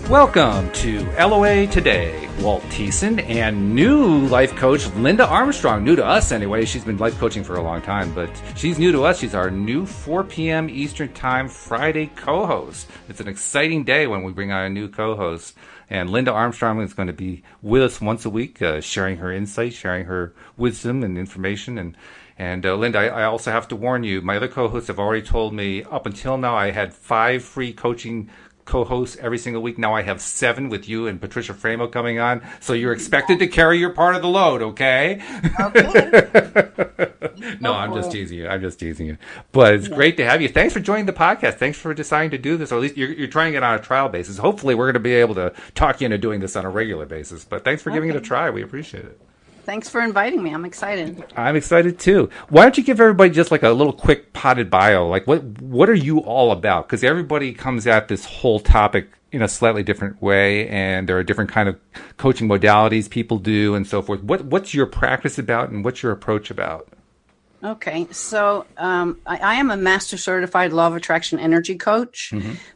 Welcome to LOA Today. Walt and new life coach Linda Armstrong. New to us anyway. She's been life coaching for a long time, but she's new to us. She's our new 4 p.m. Eastern Time Friday co-host. It's an exciting day when we bring on a new co-host. And Linda Armstrong is going to be with us once a week, sharing her insights, sharing her wisdom and information. And Linda, I also have to warn you, my other co-hosts have already told me up until now I had 5 free coaching co-hosts every single week. Now I have 7 with you and Patricia Framo coming on. So you're expected to carry your part of the load, okay? Okay. No, I'm just teasing you. But it's great to have you. Thanks for joining the podcast. Thanks for deciding to do this, or at least you're trying it on a trial basis. Hopefully we're going to be able to talk you into doing this on a regular basis. But thanks for giving it a try. We appreciate it. Thanks for inviting me. I'm excited. I'm excited too. Why don't you give everybody just like a little quick potted bio? Like what are you all about? Because everybody comes at this whole topic in a slightly different way, and there are different kind of coaching modalities people do and so forth. What's your practice about, and what's your approach about? Okay, so I am a master certified law of attraction energy coach,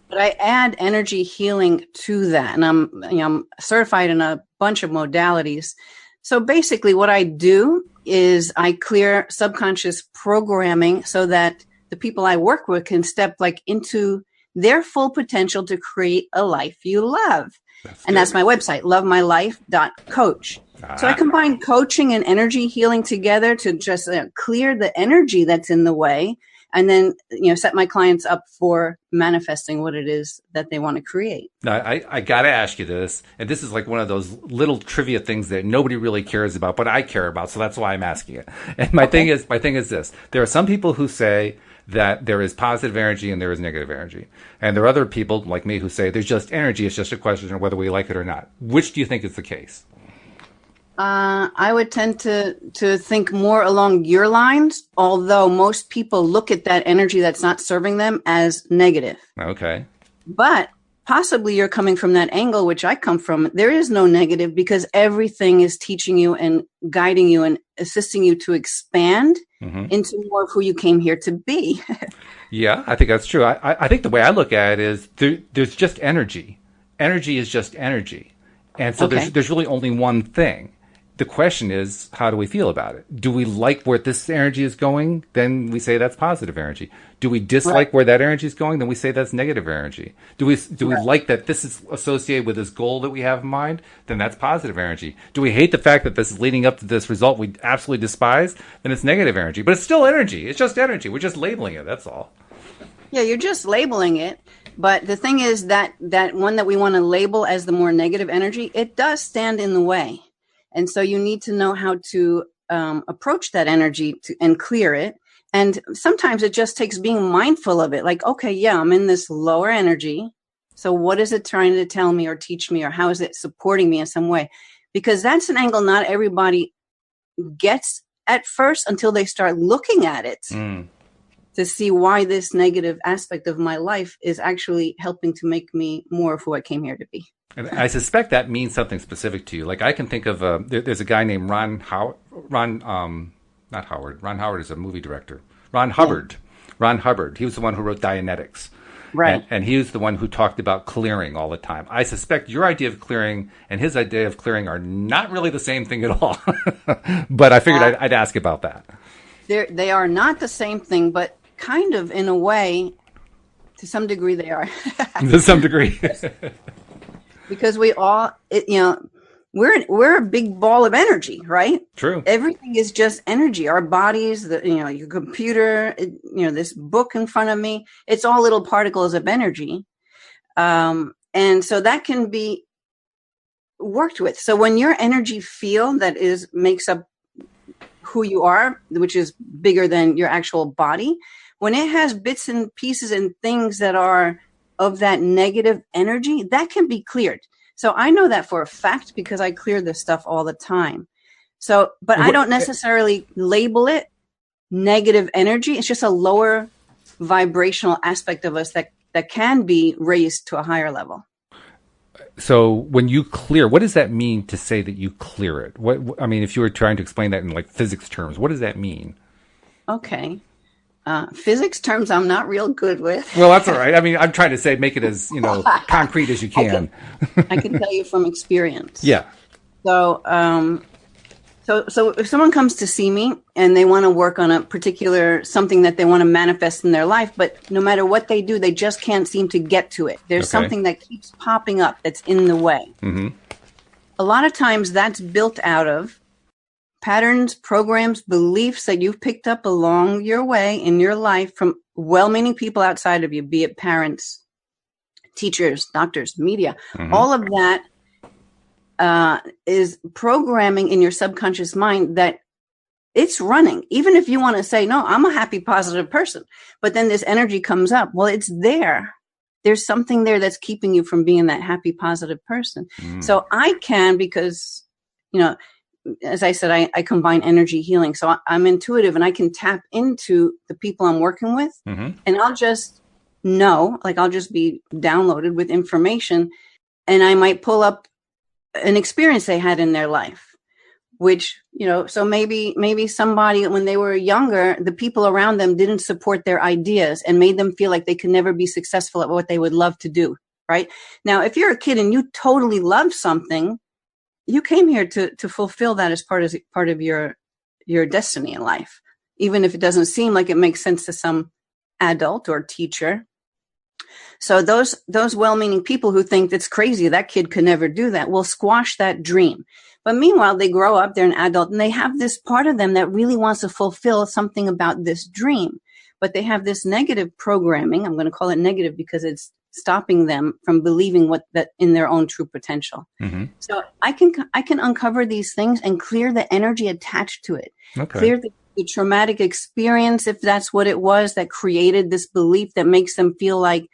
but I add energy healing to that, and I'm certified in a bunch of modalities. So basically what I do is I clear subconscious programming so that the people I work with can step into their full potential to create a life you love. That's my website, lovemylife.coach. So I combine coaching and energy healing together to just clear the energy that's in the way, and then set my clients up for manifesting what it is that they want to create. Now, I got to ask you this, and this is like one of those little trivia things that nobody really cares about, but I care about, so that's why I'm asking it. And my thing is this: there are some people who say that there is positive energy and there is negative energy, and there are other people like me who say there's just energy. It's just a question of whether we like it or not. Which do you think is the case? I would tend to think more along your lines, although most people look at that energy that's not serving them as negative. Okay. But possibly you're coming from that angle, which I come from. There is no negative because everything is teaching you and guiding you and assisting you to expand into more of who you came here to be. Yeah, I think that's true. I think the way I look at it is there's just energy. Energy is just energy. And so there's really only one thing. The question is, how do we feel about it? Do we like where this energy is going? Then we say that's positive energy. Do we dislike where that energy is going? Then we say that's negative energy. Do we like that this is associated with this goal that we have in mind? Then that's positive energy. Do we hate the fact that this is leading up to this result we absolutely despise? Then it's negative energy. But it's still energy. It's just energy. We're just labeling it. That's all. Yeah, you're just labeling it. But the thing is that one that we want to label as the more negative energy, it does stand in the way. And so you need to know how to approach that energy and clear it. And sometimes it just takes being mindful of it. Like, okay, yeah, I'm in this lower energy. So what is it trying to tell me or teach me, or how is it supporting me in some way? Because that's an angle not everybody gets at first until they start looking at it to see why this negative aspect of my life is actually helping to make me more of who I came here to be. And I suspect that means something specific to you. Like I can think of there's a guy named Ron Howard is a movie director. Ron Hubbard. Yeah. Ron Hubbard. He was the one who wrote Dianetics. Right. And he was the one who talked about clearing all the time. I suspect your idea of clearing and his idea of clearing are not really the same thing at all. But I figured I'd ask about that. They are not the same thing, but kind of in a way, to some degree they are. To some degree. Because we all, we're a big ball of energy, right? True. Everything is just energy. Our bodies, your computer, this book in front of me, it's all little particles of energy. And so that can be worked with. So when your energy field makes up who you are, which is bigger than your actual body, when it has bits and pieces and things that are of that negative energy, that can be cleared. So I know that for a fact because I clear this stuff all the time. So, but I don't necessarily label it negative energy. It's just a lower vibrational aspect of us that can be raised to a higher level. So when you clear, what does that mean to say that you clear it? If you were trying to explain that in like physics terms, what does that mean? Okay. Physics terms I'm not real good with. Well, that's all right. I mean, I'm trying to say make it as, concrete as you can. I can tell you from experience. Yeah. So, so if someone comes to see me and they want to work on a particular something that they want to manifest in their life, but no matter what they do, they just can't seem to get to it. There's something that keeps popping up that's in the way. Mm-hmm. A lot of times that's built out of patterns, programs, beliefs that you've picked up along your way in your life from well-meaning people outside of you, be it parents, teachers, doctors, media. Mm-hmm. All of that is programming in your subconscious mind that it's running. Even if you want to say, no, I'm a happy, positive person, but then this energy comes up. Well, it's there. There's something there that's keeping you from being that happy, positive person. Mm. So I can, because, as I said, I combine energy healing. So I'm intuitive and I can tap into the people I'm working with. Mm-hmm. And I'll just know, I'll just be downloaded with information, and I might pull up an experience they had in their life, which, so maybe somebody, when they were younger, the people around them didn't support their ideas and made them feel like they could never be successful at what they would love to do. Right now, if you're a kid and you totally love something, you came here to fulfill that as part of your destiny in life, even if it doesn't seem like it makes sense to some adult or teacher. So those well-meaning people who think it's crazy, that kid could never do that, will squash that dream. But meanwhile, they grow up, they're an adult, and they have this part of them that really wants to fulfill something about this dream. But they have this negative programming. I'm going to call it negative because it's stopping them from believing that in their own true potential. Mm-hmm. So I can uncover these things and clear the energy attached to it. Okay. Clear the traumatic experience, if that's what it was that created this belief that makes them feel like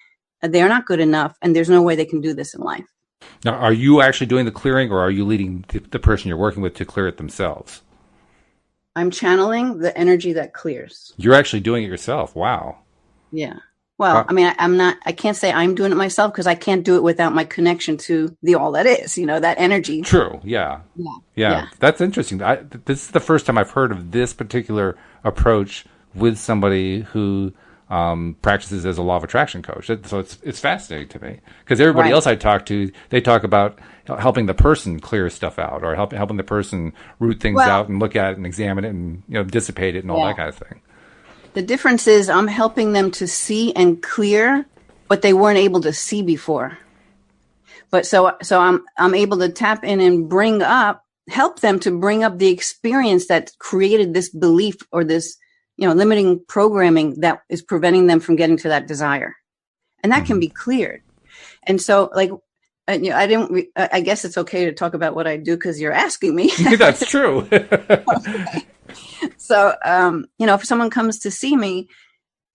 they're not good enough and there's no way they can do this in life. Now, are you actually doing the clearing, or are you leading the person you're working with to clear it themselves? I'm channeling the energy that clears. You're actually doing it yourself. Wow. Yeah. Well, I mean, I can't say I'm doing it myself because I can't do it without my connection to the all that is, that energy. True. Yeah. Yeah. That's interesting. This is the first time I've heard of this particular approach with somebody who practices as a law of attraction coach. So it's fascinating to me, because everybody else I talk to, they talk about helping the person clear stuff out, or helping the person root things out and look at it and examine it and dissipate it and all that kind of thing. The difference is I'm helping them to see and clear what they weren't able to see before. But so I'm able to tap in and help them to bring up the experience that created this belief or this, limiting programming that is preventing them from getting to that desire. And that can be cleared. And so I guess it's okay to talk about what I do because you're asking me. That's true. Okay. So, if someone comes to see me,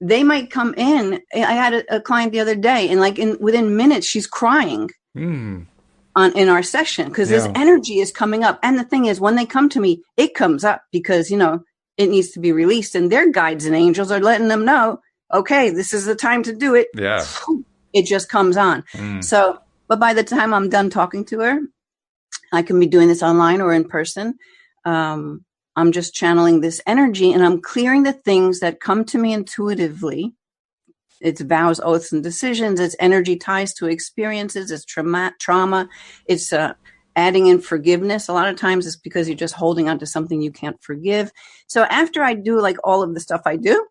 they might come in. I had a client the other day, and within minutes, she's crying in our session because this energy is coming up. And the thing is, when they come to me, it comes up because, it needs to be released, and their guides and angels are letting them know, okay, this is the time to do it. Yeah. It just comes on. So, but by the time I'm done talking to her, I can be doing this online or in person. I'm just channeling this energy, and I'm clearing the things that come to me intuitively. It's vows, oaths, and decisions. It's energy ties to experiences. It's trauma. It's adding in forgiveness. A lot of times it's because you're just holding on to something you can't forgive. So after I do all of the stuff I do,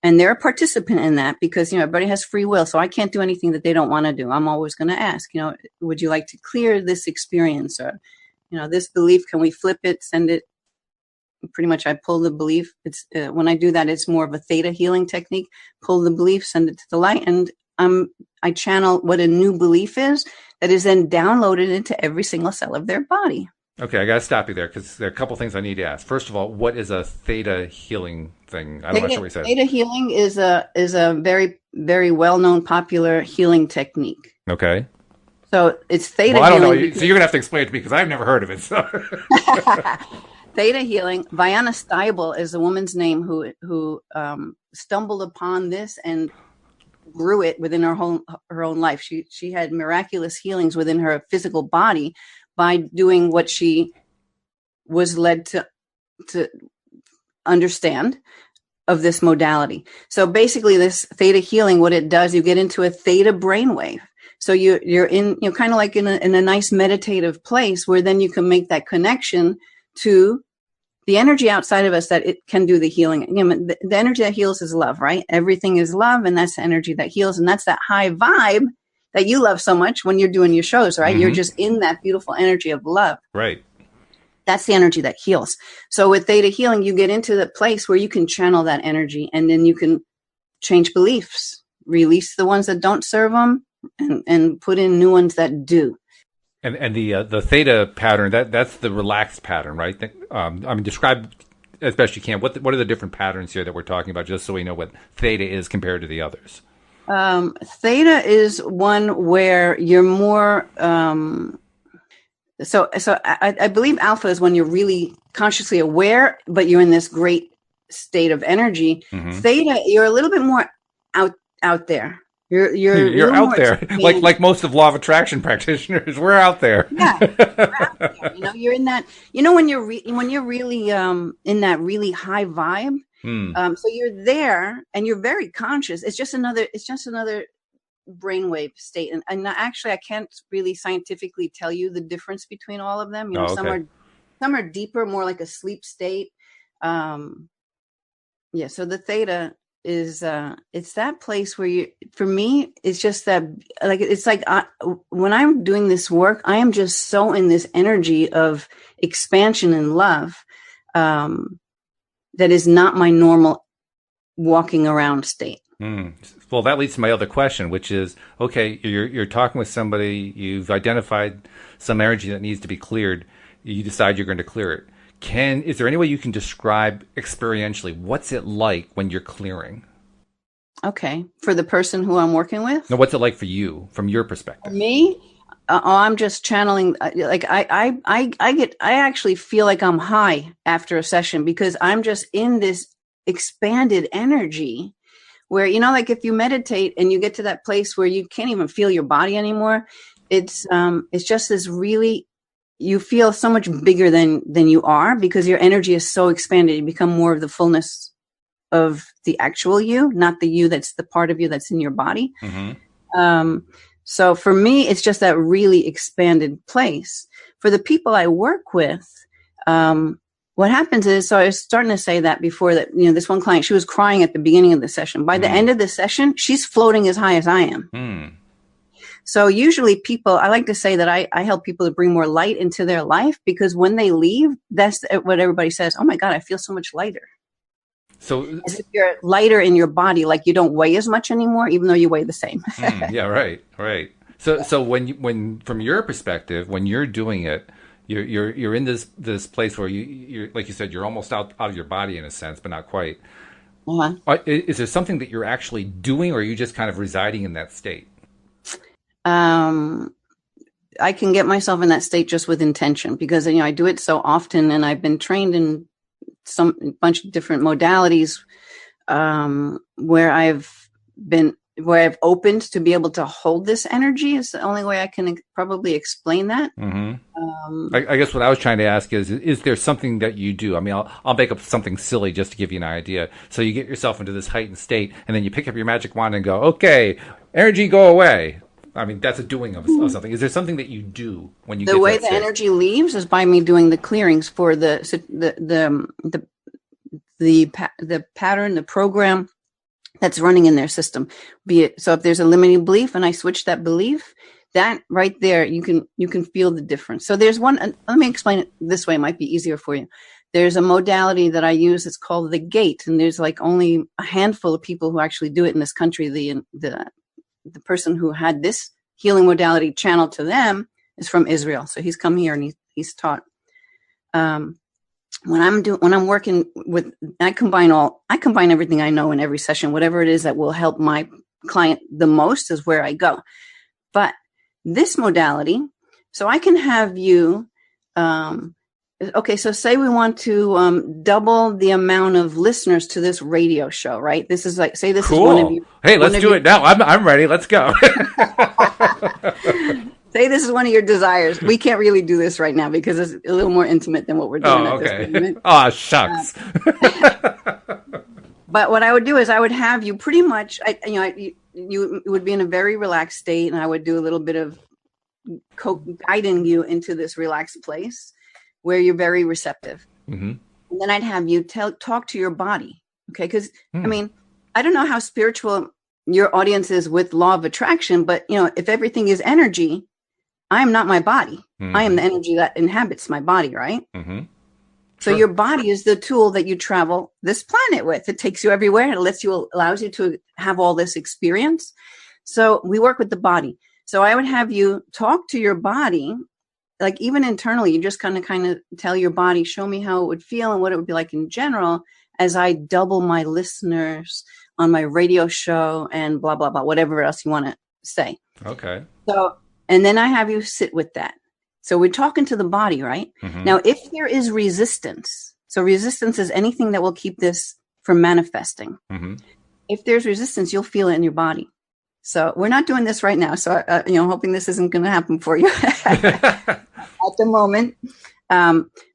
and they're a participant in that because, everybody has free will. So I can't do anything that they don't want to do. I'm always going to ask, would you like to clear this experience, or, this belief? Can we flip it, send it? Pretty much I pull the belief. It's when I do that, it's more of a theta healing technique. Pull the belief, send it to the light, and I channel what a new belief is that is then downloaded into every single cell of their body. Okay, I got to stop you there because there are a couple things I need to ask. First of all, what is a theta healing thing? I'm not sure what you said. Theta healing is a very, very well-known, popular healing technique. Okay. So it's theta healing. Well, I don't know. So you're going to have to explain it to me because I've never heard of it. So. Theta healing. Vianna Steibel is a woman's name who stumbled upon this and grew it within her own life. She had miraculous healings within her physical body by doing what she was led to understand of this modality. So basically this theta healing, what it does, you get into a theta brainwave. So you're in, kind of like in a nice meditative place where then you can make that connection to the energy outside of us that it can do the healing. The energy that heals is love, right? Everything is love, and that's the energy that heals, and that's that high vibe that you love so much when you're doing your shows, right? You're just in that beautiful energy of love. Right. That's the energy that heals. So with theta healing, you get into the place where you can channel that energy, and then you can change beliefs, release the ones that don't serve them, and put in new ones that do. And the theta pattern, that's the relaxed pattern, right? Describe as best you can. What are the different patterns here that we're talking about, just so we know what theta is compared to the others? Theta is one where you're more. So I believe alpha is when you're really consciously aware, but you're in this great state of energy. Theta, you're a little bit more out there. You're out there, like most of law of attraction practitioners. We're out there. Yeah, we're out there. You're in that. When you're really in that really high vibe. So you're there, and you're very conscious. It's just another brainwave state, and actually, I can't really scientifically tell you the difference between all of them. Some are deeper, more like a sleep state. So the theta is it's that place where for me, it's just that, like, it's like when I'm doing this work, I am just so in this energy of expansion and love that is not my normal walking around state. Well, that leads to my other question, which is, okay, you're talking with somebody, you've identified some energy that needs to be cleared, you decide you're going to clear it. Is there any way you can describe experientially what's it like when you're clearing? Okay. For the person who I'm working with? No, what's it like for you, from your perspective? For me? I'm just channeling. Like I actually feel like I'm high after a session, because I'm just in this expanded energy where, like if you meditate and you get to that place where you can't even feel your body anymore, it's just this really, you feel so much bigger than you are, because your energy is so expanded. You become more of the fullness of the actual you, not the you that's the part of you that's in your body. So for me, it's just that really expanded place. For the people I work with, what happens is, so I was starting to say that before, that, this one client, she was crying at the beginning of the session. By the end of the session, she's floating as high as I am. So usually I like to say that I help people to bring more light into their life, because when they leave, that's what everybody says. Oh my God, I feel so much lighter. So as if you're lighter in your body, like you don't weigh as much anymore, even though you weigh the same. Yeah, right. So when from your perspective, when you're doing it, you're in this place where you're, like you said, you're almost out of your body in a sense, but not quite. Is there something that you're actually doing, or are you just kind of residing in that state? I can get myself in that state just with intention, because I do it so often, and I've been trained in a bunch of different modalities where I've opened to be able to hold this energy. Is the only way I can probably explain that. I guess what I was trying to ask is there something that you do? I mean, I'll make up something silly just to give you an idea. So you get yourself into this heightened state, and then you pick up your magic wand and go, okay, energy, go away. I mean, that's a doing of something. Is there something that you do when you get to that state? The way the energy leaves is by me doing the clearings for the pattern, the program that's running in their system. Be it, so if there's a limiting belief and I switch that belief, that right there, you can feel the difference. So there's one, let me explain it this way. It might be easier for you. There's a modality that I use. It's called the gate. And there's like only a handful of people who actually do it in this country. The person who had this healing modality channeled to them is from Israel. So he's come here and he's taught. When I'm working with, I combine everything I know in every session. Whatever it is that will help my client the most is where I go. But this modality, so I can have you, okay, so say we want to double the amount of listeners to this radio show, right? This is like, say this cool. is one of you. Hey, let's do it now. I'm ready. Let's go. Say this is one of your desires. We can't really do this right now because it's a little more intimate than what we're doing at this moment. Oh, shucks. But what I would do is I would have you pretty much, you would be in a very relaxed state, and I would do a little bit of guiding you into this relaxed place where you're very receptive. Mm-hmm. And then I'd have you talk to your body. Okay. Because I mean, I don't know how spiritual your audience is with law of attraction, but if everything is energy, I am not my body. Mm-hmm. I am the energy that inhabits my body. Right. Mm-hmm. So your body is the tool that you travel this planet with. It takes you everywhere. It allows you to have all this experience. So we work with the body. So I would have you talk to your body, like even internally, you just kind of tell your body, show me how it would feel and what it would be like in general as I double my listeners on my radio show and blah, blah, blah, whatever else you want to say. Okay. So, and then I have you sit with that. So we're talking to the body, right? Mm-hmm. Now, if there is resistance, so resistance is anything that will keep this from manifesting. Mm-hmm. If there's resistance, you'll feel it in your body. So we're not doing this right now. So, hoping this isn't going to happen for you at the moment.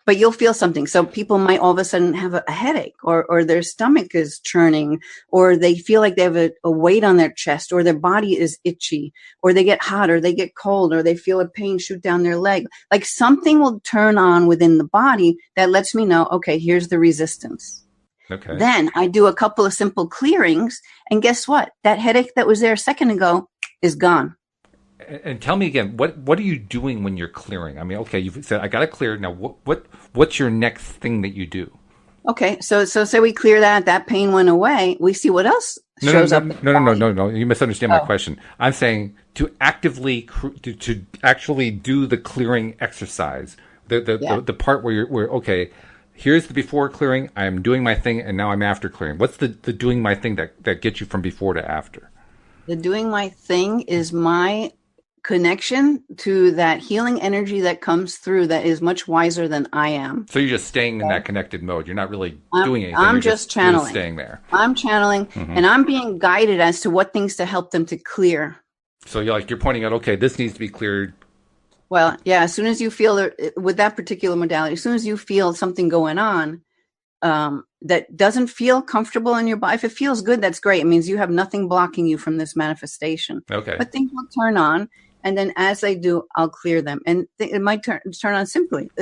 But you'll feel something. So people might all of a sudden have a headache or their stomach is churning, or they feel like they have a weight on their chest, or their body is itchy, or they get hot, or they get cold, or they feel a pain shoot down their leg. Like something will turn on within the body that lets me know, okay, here's the resistance. Okay. Then I do a couple of simple clearings, and guess what? That headache that was there a second ago is gone. And tell me again, what are you doing when you're clearing? I mean, okay, you've said I got to clear. Now, what's your next thing that you do? Okay, so say we clear that pain went away. We see what else shows up. No. You misunderstand my question. I'm saying to actively to actually do the clearing exercise. The part where you're okay. Here's the before clearing. I'm doing my thing, and now I'm after clearing. What's the doing my thing that gets you from before to after? The doing my thing is my connection to that healing energy that comes through that is much wiser than I am. So you're just staying in that connected mode. You're not really doing anything. I'm just channeling. You're just staying there. I'm channeling, and I'm being guided as to what things to help them to clear. So you're pointing out, okay, this needs to be cleared. Well, yeah, as soon as you feel with that particular modality, as soon as you feel something going on that doesn't feel comfortable in your body, if it feels good, that's great. It means you have nothing blocking you from this manifestation. Okay. But things will turn on, and then as they do, I'll clear them. And it might turn on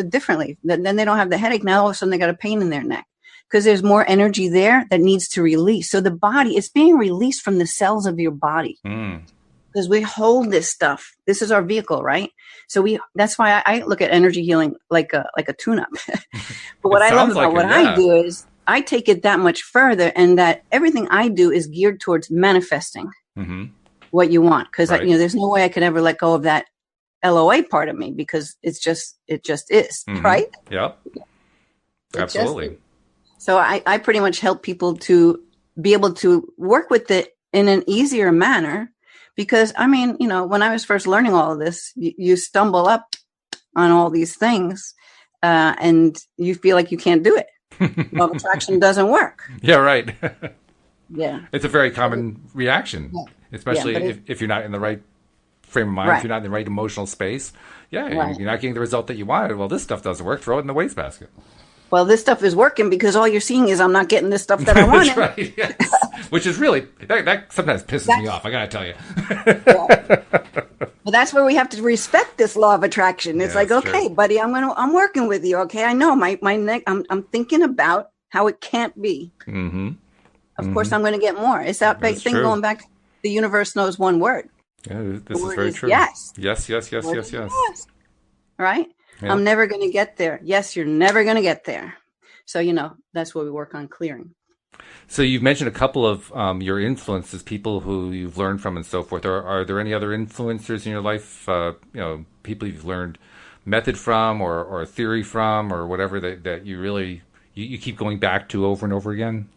differently. Then they don't have the headache. Now all of a sudden they got a pain in their neck because there's more energy there that needs to release. So the body is being released from the cells of your body. Because we hold this stuff. This is our vehicle, right? So that's why I look at energy healing like a tune-up. But what I love about what I do is I take it that much further, and that everything I do is geared towards manifesting what you want. Because there's no way I could ever let go of that LOA part of me, because it just is, right? Yep. Absolutely. So I pretty much help people to be able to work with it in an easier manner. Because, I mean, when I was first learning all of this, you stumble up on all these things and you feel like you can't do it. Law of attraction doesn't work. Yeah, right. Yeah. It's a very common reaction, especially if you're not in the right frame of mind, if you're not in the right emotional space. Yeah, you're not getting the result that you wanted. Well, this stuff doesn't work. Throw it in the wastebasket. Well, this stuff is working because all you're seeing is I'm not getting this stuff that I wanted. That's right, yes. Which is really, that sometimes pisses me off, I got to tell you. Well, that's where we have to respect this law of attraction. It's like, okay, buddy, I'm working with you. Okay, I know my neck. I'm thinking about how it can't be. Of course, I'm going to get more. It's that big thing going back. The universe knows one word. Yeah, this is very true. Yes. Yes. Right. Yeah. I'm never going to get there. Yes, you're never going to get there. So, that's where we work on clearing. So you've mentioned a couple of your influences, people who you've learned from and so forth. Are there any other influencers in your life, people you've learned method from or theory from or whatever that you really, you keep going back to over and over again?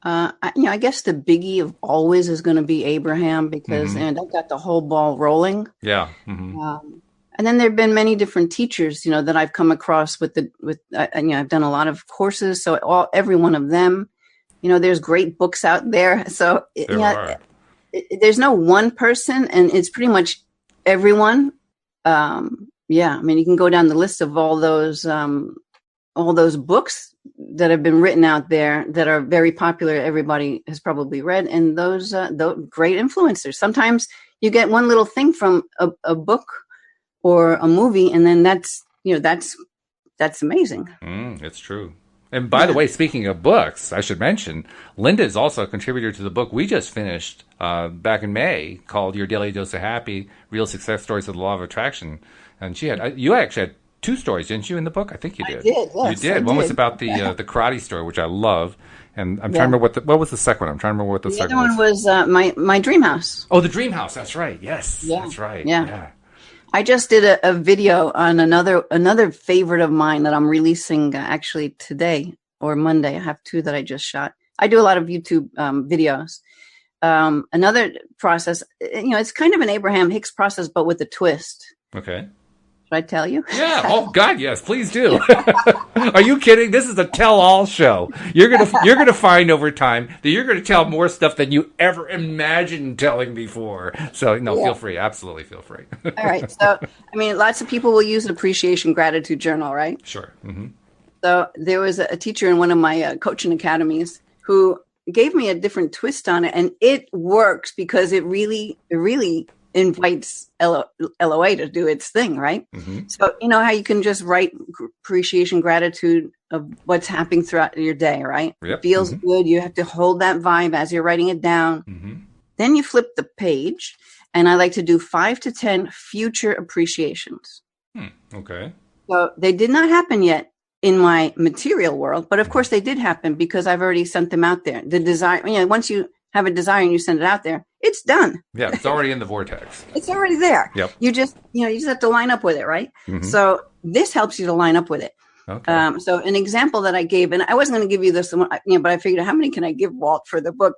I guess the biggie of always is going to be Abraham, because that got the whole ball rolling. Yeah. And then there have been many different teachers, that I've come across I've done a lot of courses. So every one of them, there's great books out there. So there's no one person, and it's pretty much everyone. I mean, you can go down the list of all those books that have been written out there that are very popular. Everybody has probably read, and those great influencers. Sometimes you get one little thing from a book or a movie, and then that's amazing. It's true. And by the way, speaking of books, I should mention, Linda is also a contributor to the book we just finished back in May called Your Daily Dose of Happy, Real Success Stories of the Law of Attraction. And you actually had 2 stories, didn't you, in the book? I think you did. I did, yes. You did. One was about the karate story, which I love. And I'm trying to remember what was the second one? I'm trying to remember what the second one was. The other one was my dream house. Oh, the dream house. That's right. Yes, that's right. Yeah. I just did a video on another favorite of mine that I'm releasing actually today or Monday. I have 2 that I just shot. I do a lot of YouTube videos. Another process, it's kind of an Abraham Hicks process, but with a twist. Okay. Should I tell you? Yeah. Oh God, yes. Please do. Are you kidding? This is a tell-all show. You're gonna find over time that you're gonna tell more stuff than you ever imagined telling before. So feel free. Absolutely, feel free. All right. So lots of people will use an appreciation gratitude journal, right? Sure. Mm-hmm. So there was a teacher in one of my coaching academies who gave me a different twist on it, and it works because it really invites LOA to do its thing, right? Mm-hmm. So you know how you can just write appreciation, gratitude of what's happening throughout your day, right? Yep. It feels good. You have to hold that vibe as you're writing it down. Mm-hmm. Then you flip the page, and I like to do 5 to 10 future appreciations. Okay. So they did not happen yet in my material world, but of course they did happen because I've already sent them out there. The desire, once you have a desire and you send it out there, it's done. Yeah, it's already in the vortex. It's already there. Yep. You just have to line up with it, right? Mm-hmm. So this helps you to line up with it. Okay. So an example that I gave, and I wasn't going to give you this one, but I figured, how many can I give Walt for the book?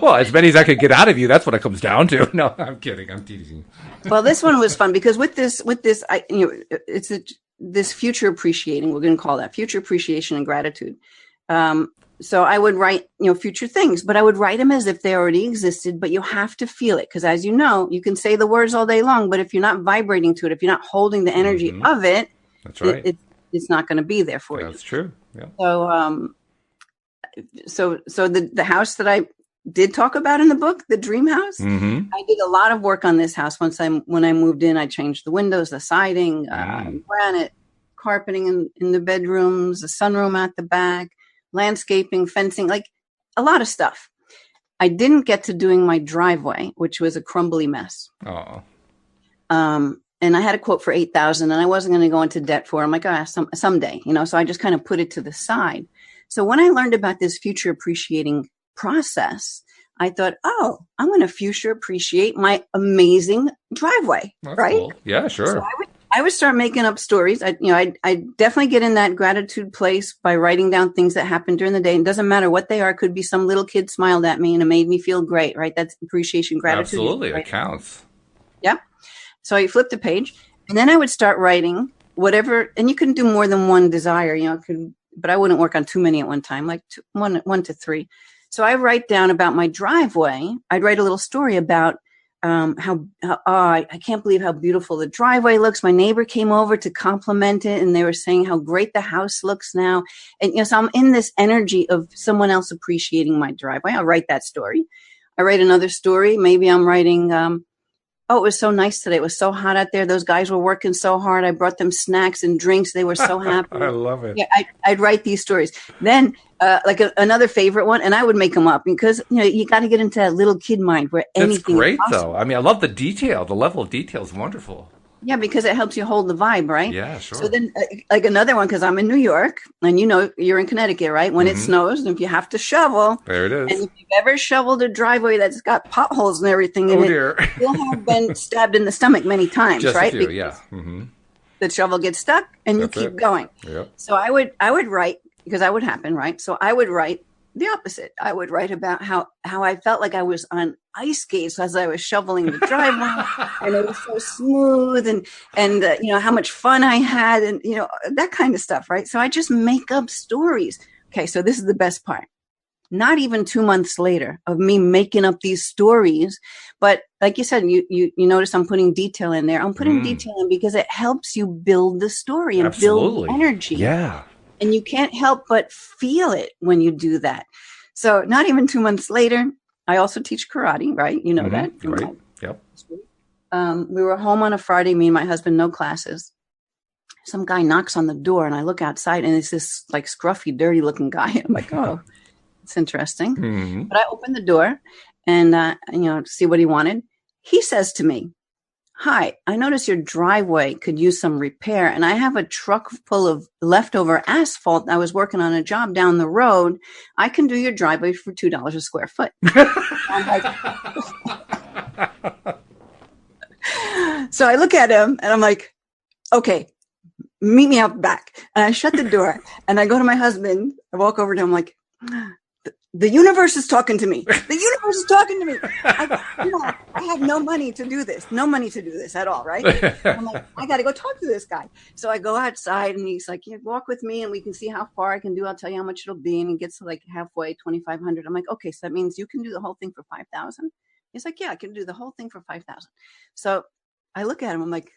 Well, as many as I could get out of you. That's what it comes down to. No, I'm kidding. I'm teasing. Well, this one was fun because with this, it's this future appreciating. We're going to call that future appreciation and gratitude. So I would write, future things, but I would write them as if they already existed, but you have to feel it. Because as you know, you can say the words all day long, but if you're not vibrating to it, if you're not holding the energy of it, that's right. It's not going to be there for you. That's true. Yeah. So the house that I did talk about in the book, the dream house, I did a lot of work on this house. When I moved in, I changed the windows, the siding, granite, carpeting in the bedrooms, the sunroom at the back, landscaping, fencing, like a lot of stuff. I didn't get to doing my driveway, which was a crumbly mess. Oh. And I had a quote for $8,000, and I wasn't going to go into debt for it. I'm like, someday, so I just kind of put it to the side. So when I learned about this future appreciating process, I thought, I'm going to future appreciate my amazing driveway. That's right? Cool. Yeah, sure. So I would start making up stories. I definitely get in that gratitude place by writing down things that happened during the day. It doesn't matter what they are. It could be some little kid smiled at me and it made me feel great, right? That's appreciation, gratitude. Absolutely. Right? It counts. Yeah. So I flipped the page and then I would start writing whatever, and you can do more than one desire, but I wouldn't work on too many at one time, like one to 3. So I write down about my driveway. I'd write a little story about I can't believe how beautiful the driveway looks. My neighbor came over to compliment it, and they were saying how great the house looks now. And so I'm in this energy of someone else appreciating my driveway. I'll write that story. I write another story. Maybe I'm writing, it was so nice today. It was so hot out there. Those guys were working so hard. I brought them snacks and drinks. They were so happy. I love it. Yeah, I'd write these stories. Then another favorite one, and I would make them up because, you got to get into that little kid mind where anything It's great, is possible. though. I love the detail. The level of detail is wonderful. Yeah, because it helps you hold the vibe, right? Yeah, sure. So then, another one, because I'm in New York, and you're in Connecticut, right? When it snows, and if you have to shovel, there it is. And if you've ever shoveled a driveway that's got potholes and everything in dear. it, you'll have been stabbed in the stomach many times, Just right? a few, yeah. The shovel gets stuck, and you keep going. Yep. So I would write, because that would happen, right? So I would write the opposite. I would write about how I felt like I was on ice skates as I was shoveling the driveway, and it was so smooth, and how much fun I had, and that kind of stuff, right? So I just make up stories. Okay, so this is the best part. Not even 2 months later of me making up these stories, but like you said, you notice I'm putting detail in there. I'm putting detail in because it helps you build the story and build energy. Yeah. And you can't help but feel it when you do that. So not even 2 months later, I also teach karate, right? You know that. Right. Yep. We were home on a Friday, me and my husband, no classes. Some guy knocks on the door and I look outside and it's this like scruffy, dirty looking guy. I'm like, oh, it's interesting. Mm-hmm. But I opened the door and, see what he wanted. He says to me, hi, I noticed your driveway could use some repair and I have a truck full of leftover asphalt. I was working on a job down the road. I can do your driveway for $2 a square foot. I'm like, so I look at him and I'm like, okay, meet me out back. And I shut the door and I go to my husband. I walk over to him like, the universe is talking to me. The universe is talking to me. I have no money to do this. No money to do this at all, right? I'm like, I got to go talk to this guy. So I go outside and he's like, walk with me and we can see how far I can do. I'll tell you how much it'll be. And he gets to like halfway, 2,500. I'm like, okay, so that means you can do the whole thing for 5,000. He's like, yeah, I can do the whole thing for 5,000. So I look at him. I'm like,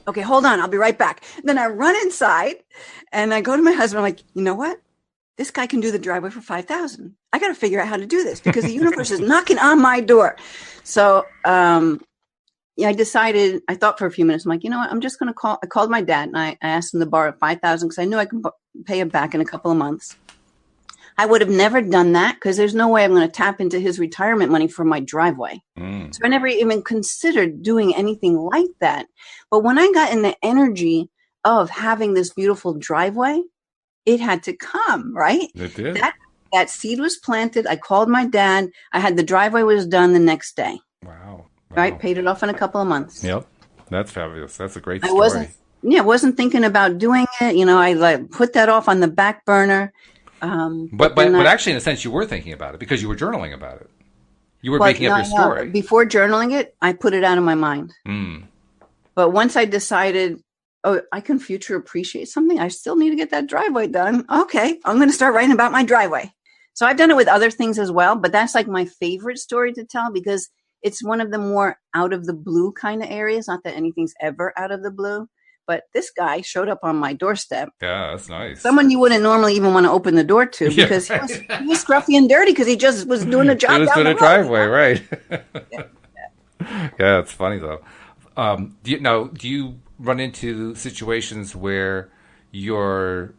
okay, hold on. I'll be right back. Then I run inside and I go to my husband. I'm like, you know what? This guy can do the driveway for 5,000. I got to figure out how to do this because the universe is knocking on my door. So, I decided, I thought for a few minutes, I'm like, you know what? I'm just going to call. I called my dad and I asked him to borrow 5,000 because I knew I could pay it back in a couple of months. I would have never done that because there's no way I'm going to tap into his retirement money for my driveway. So I never even considered doing anything like that. But when I got in the energy of having this beautiful driveway, it had to come, right? It did. That seed was planted. I called my dad. I had the driveway was done the next day. Wow. Right? Paid it off in a couple of months. Yep. That's fabulous. That's a great story. I wasn't thinking about doing it. I like put that off on the back burner. But actually, in a sense, you were thinking about it because you were journaling about it. You were making up your story. Before journaling it, I put it out of my mind. But once I decided, I can future appreciate something, I still need to get that driveway done. Okay, I'm going to start writing about my driveway. So I've done it with other things as well, but that's like my favorite story to tell because it's one of the more out of the blue kind of areas. Not that anything's ever out of the blue. But this guy showed up on my doorstep. Yeah, that's nice. Someone you wouldn't normally even want to open the door to because he was scruffy and dirty because he just was doing a job. He was doing a driveway, right? Yeah, it's funny though. Do you run into situations where you're,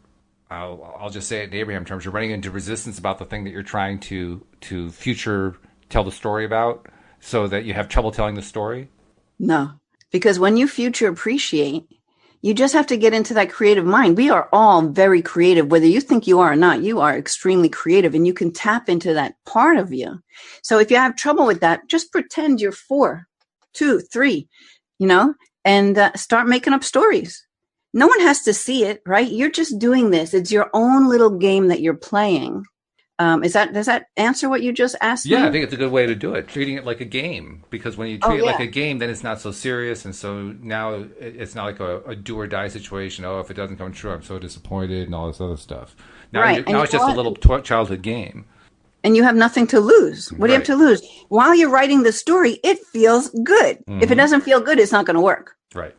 I'll just say it in Abraham terms, you're running into resistance about the thing that you're trying to future tell the story about, so that you have trouble telling the story? No, because when you future appreciate, you just have to get into that creative mind. We are all very creative. Whether you think you are or not, you are extremely creative and you can tap into that part of you. So if you have trouble with that, just pretend you're 4, 2, 3, and start making up stories. No one has to see it, right? You're just doing this. It's your own little game that you're playing. Does that answer what you just asked me? Yeah, I think it's a good way to do it. Treating it like a game, because when you treat it like a game, then it's not so serious, and so now it's not like a do or die situation. Oh, if it doesn't come true, I'm so disappointed, and all this other stuff. Now, now it's just a little childhood game, and you have nothing to lose. What do you have to lose? While you're writing the story, it feels good. If it doesn't feel good, it's not going to work. Right.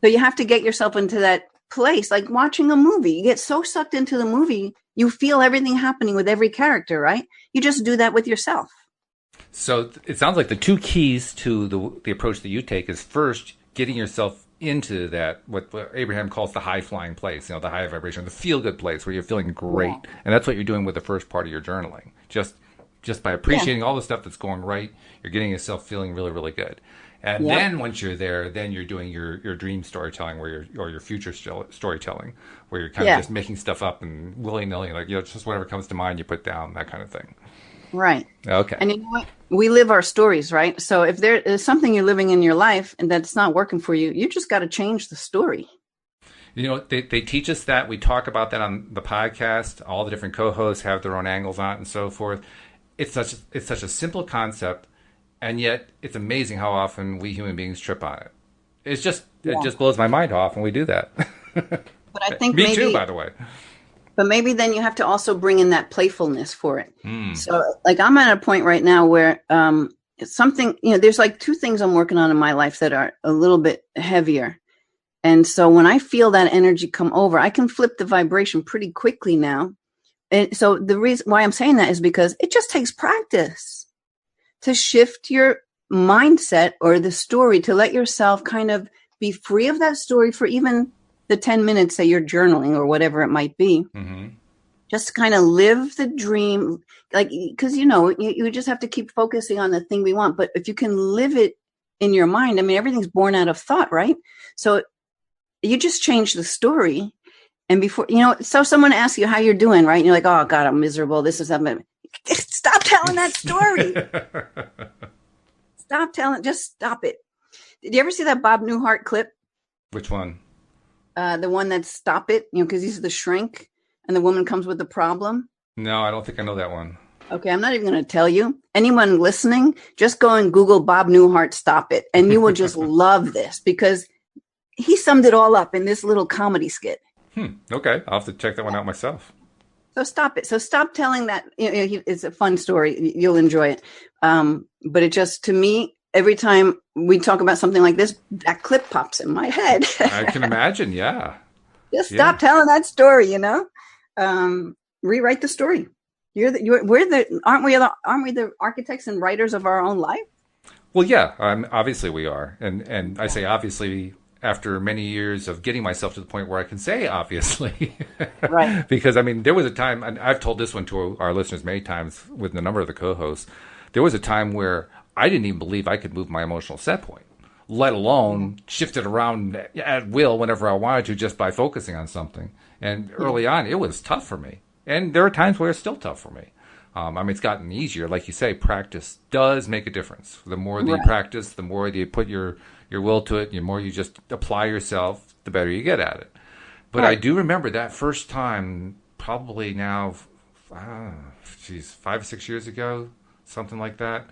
So you have to get yourself into that place, like watching a movie. You get so sucked into the movie. You feel everything happening with every character, right? You just do that with yourself. So it sounds like the 2 keys to the approach that you take is first getting yourself into that, what Abraham calls the high-flying place, the high vibration, the feel-good place where you're feeling great. Yeah. And that's what you're doing with the first part of your journaling. Just by appreciating all the stuff that's going right, you're getting yourself feeling really, really good. And then once you're there, then you're doing your dream storytelling, or your future storytelling, where you're kind of just making stuff up and willy-nilly, like, just whatever comes to mind, you put down, that kind of thing. Right. Okay. And you know what? We live our stories, right? So if there is something you're living in your life and that's not working for you, you just got to change the story. They teach us that. We talk about that on the podcast. All the different co-hosts have their own angles on it and so forth. It's such a simple concept. And yet, it's amazing how often we human beings trip on it. It just blows my mind off when we do that. But I think me too, by the way. But maybe then you have to also bring in that playfulness for it. So, like, I'm at a point right now where it's something. There's like 2 things I'm working on in my life that are a little bit heavier. And so when I feel that energy come over, I can flip the vibration pretty quickly now. And so the reason why I'm saying that is because it just takes practice to shift your mindset or the story, to let yourself kind of be free of that story for even the 10 minutes that you're journaling or whatever it might be. Mm-hmm. Just kind of live the dream, like, because, you just have to keep focusing on the thing we want. But if you can live it in your mind, I mean, everything's born out of thought, right? So you just change the story. And before, so someone asks you how you're doing, right? And you're like, oh God, I'm miserable. This is happening. Stop telling that story. Just stop it. Did you ever see that Bob Newhart clip? Which one? The one that's Stop It, because he's the shrink and the woman comes with the problem. No, I don't think I know that one. Okay, I'm not even going to tell you. Anyone listening, just go and Google Bob Newhart Stop It, and you will just love this, because he summed it all up in this little comedy skit. Okay, I'll have to check that one out myself. So stop it. So stop telling that. It's a fun story. You'll enjoy it. But it just, to me, every time we talk about something like this, that clip pops in my head. I can imagine. Yeah. Just stop telling that story. Rewrite the story. Aren't we the architects and writers of our own life? Well, yeah. Obviously we are, and I say obviously after many years of getting myself to the point where I can say obviously. Right. Because, I mean, there was a time, and I've told this one to our listeners many times with a number of the co-hosts, there was a time where I didn't even believe I could move my emotional set point, let alone shift it around at will whenever I wanted to, just by focusing on something. And early on, it was tough for me. And there are times where it's still tough for me. It's gotten easier. Like you say, practice does make a difference. The more that you practice, the more you put your will to it, the more you just apply yourself, the better you get at it. But I do remember that first time, probably now, 5 or 6 years ago, something like that.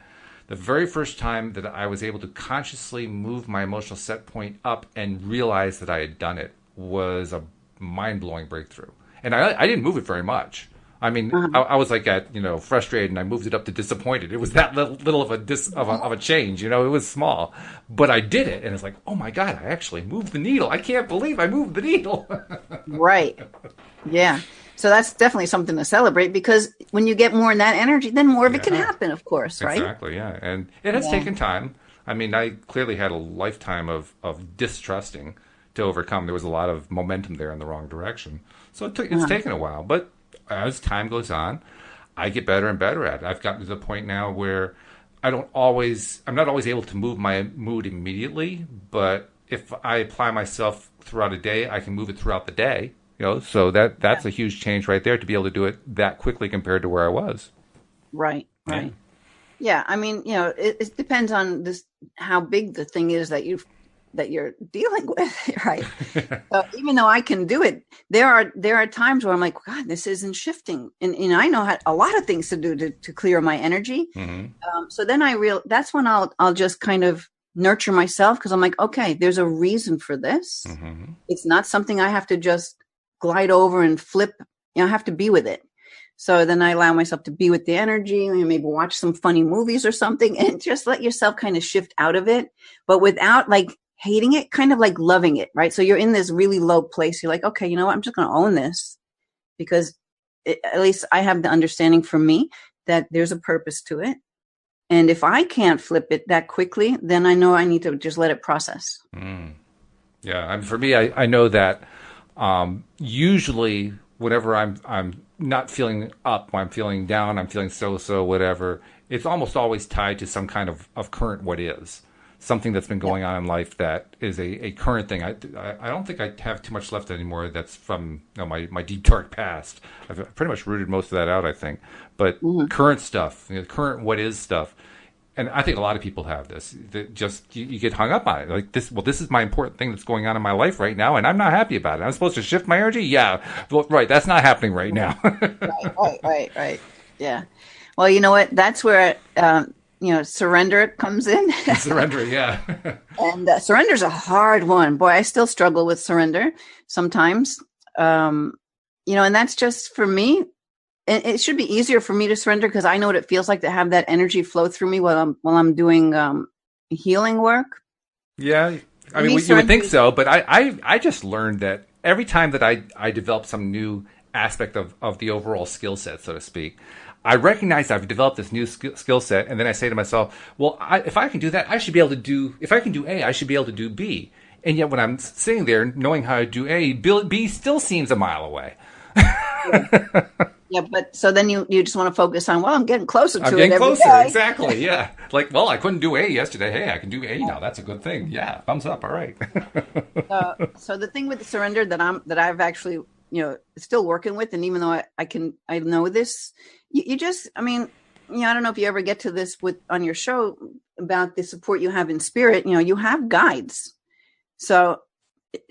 The very first time that I was able to consciously move my emotional set point up and realize that I had done it was a mind-blowing breakthrough. And I didn't move it very much. I mean, I was like frustrated, and I moved it up to disappointed. It was that little of a change, it was small, but I did it, and it's like, oh my God, I actually moved the needle. I can't believe I moved the needle. Right. Yeah. So that's definitely something to celebrate, because when you get more in that energy, then more of it can happen, of course, right? Exactly. Yeah. And it has taken time. I mean, I clearly had a lifetime of distrusting to overcome. There was a lot of momentum there in the wrong direction. So it's taken a while, but as time goes on, I get better and better at it. I've gotten to the point now where I'm not always able to move my mood immediately, but if I apply myself throughout a day, I can move it throughout the day. So that's a huge change right there, to be able to do it that quickly compared to where I was. Right. Yeah. I mean, it depends on how big the thing is that you're dealing with, right? So even though I can do it, there are times where I'm like, God, this isn't shifting, and I know a lot of things to do to clear my energy. Mm-hmm. So then that's when I'll just kind of nurture myself, because I'm like, okay, there's a reason for this. Mm-hmm. It's not something I have to just glide over and flip. I have to be with it. So then I allow myself to be with the energy, and maybe watch some funny movies or something, and just let yourself kind of shift out of it, but without like hating it, kind of like loving it, right? So you're in this really low place. You're like, okay, you know what? I'm just going to own this, because at least I have the understanding for me that there's a purpose to it. And if I can't flip it that quickly, then I know I need to just let it process. Yeah. And for me, I know that usually whenever I'm not feeling up, I'm feeling down, I'm feeling so, whatever, it's almost always tied to some kind of current what is. Something that's been going on in life that is a current thing. I don't think I have too much left anymore that's from my deep dark past. I've pretty much rooted most of that out, I think. But current stuff, current what is stuff, and I think a lot of people have this. That just you get hung up on it. Like this. Well, this is my important thing that's going on in my life right now, and I'm not happy about it. I'm supposed to shift my energy. Yeah, well, right. That's not happening right now. Right. Yeah. Well, you know what? That's where. Surrender comes in. Surrender, yeah. And surrender is a hard one. Boy, I still struggle with surrender sometimes. And that's just for me. It should be easier for me to surrender, because I know what it feels like to have that energy flow through me while I'm doing healing work. Yeah, I mean, you would think so, but I just learned that every time that I develop some new aspect of the overall skill set, so to speak, I recognize I've developed this new skill set, and then I say to myself, well, if I can do that, I should be able to do, if I can do A, I should be able to do B. And yet when I'm sitting there knowing how to do A, B still seems a mile away. Yeah, but so then you just want to focus on, well, I'm getting closer to it. I'm getting every closer, day. exactly, yeah. Like, well, I couldn't do A yesterday. Hey, I can do A now. That's a good thing. Yeah, thumbs up. All right. So the thing with the surrender that I've actually, still working with, and even though I know this, you just, I mean, I don't know if you ever get to this on your show about the support you have in spirit. You have guides. So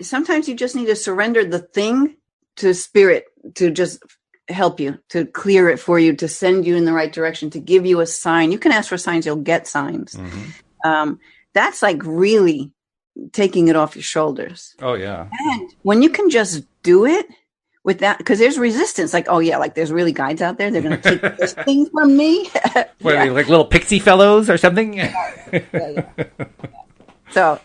sometimes you just need to surrender the thing to spirit to just help you, to clear it for you, to send you in the right direction, to give you a sign. You can ask for signs, you'll get signs. Mm-hmm. That's like really taking it off your shoulders. Oh, yeah. And when you can just do it with that, because there's resistance, like, oh, yeah, like there's really guides out there. They're going to take this thing from me. What are they, like little pixie fellows or something? Yeah. So,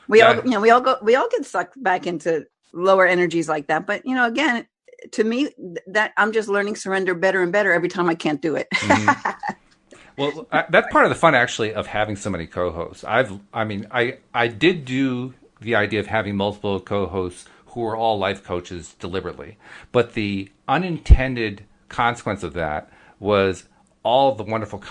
we all get sucked back into lower energies like that. But, again, to me, that I'm just learning surrender better and better every time I can't do it. Mm-hmm. Well, that's part of the fun, actually, of having so many co-hosts. I did do the idea of having multiple co-hosts who are all life coaches deliberately. But the unintended consequence of that was all the wonderful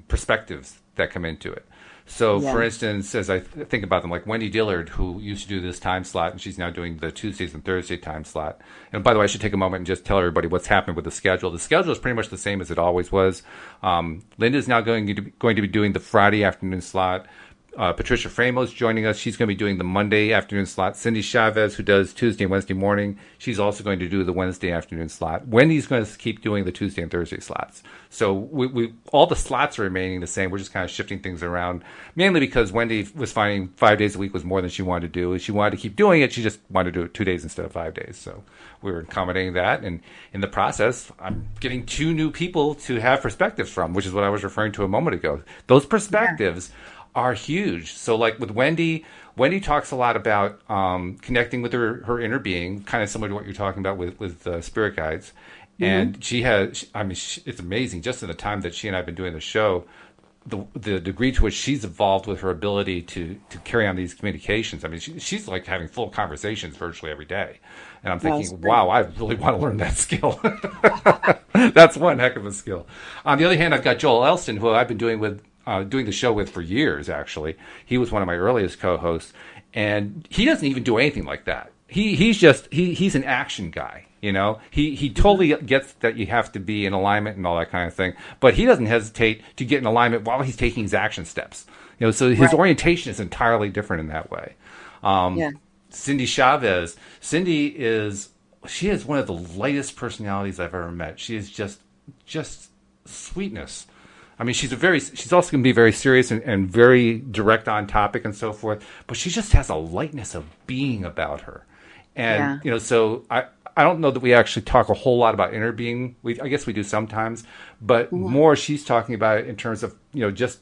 perspectives that come into it. So, for instance, as I think about them, like Wendy Dillard, who used to do this time slot, and she's now doing the Tuesdays and Thursday time slot. And by the way, I should take a moment and just tell everybody what's happened with the schedule. The schedule is pretty much the same as it always was. Linda's now going to be doing the Friday afternoon slot. Patricia Framo's joining us. She's going to be doing the Monday afternoon slot. Cindy Chavez, who does Tuesday and Wednesday morning, she's also going to do the Wednesday afternoon slot. Wendy's going to keep doing the Tuesday and Thursday slots. So we all the slots are remaining the same. We're just kind of shifting things around, mainly because Wendy was finding 5 days a week was more than she wanted to do. She wanted to keep doing it. She just wanted to do it 2 days instead of 5 days. So we were accommodating that. And in the process, I'm getting 2 new people to have perspectives from, which is what I was referring to a moment ago. Those perspectives are huge. So like with Wendy talks a lot about connecting with her inner being, kind of similar to what you're talking about with spirit guides. Mm-hmm. And she has, it's amazing just in the time that she and I have been doing the show, the degree to which she's evolved with her ability to carry on these communications. I mean, she's like having full conversations virtually every day. And I'm thinking, wow, I really want to learn that skill. That's one heck of a skill. On the other hand, I've got Joel Elston, who I've been doing the show with for years, actually. He was one of my earliest co-hosts, and he doesn't even do anything like that. He's an action guy, He totally gets that you have to be in alignment and all that kind of thing, but he doesn't hesitate to get in alignment while he's taking his action steps. So his orientation is entirely different in that way. Cindy Chavez. Cindy she is one of the lightest personalities I've ever met. She is just sweetness. I mean, she's also going to be very serious and very direct on topic and so forth, but she just has a lightness of being about her. And, so I don't know that we actually talk a whole lot about inner being. I guess we do sometimes, but more she's talking about it in terms of, just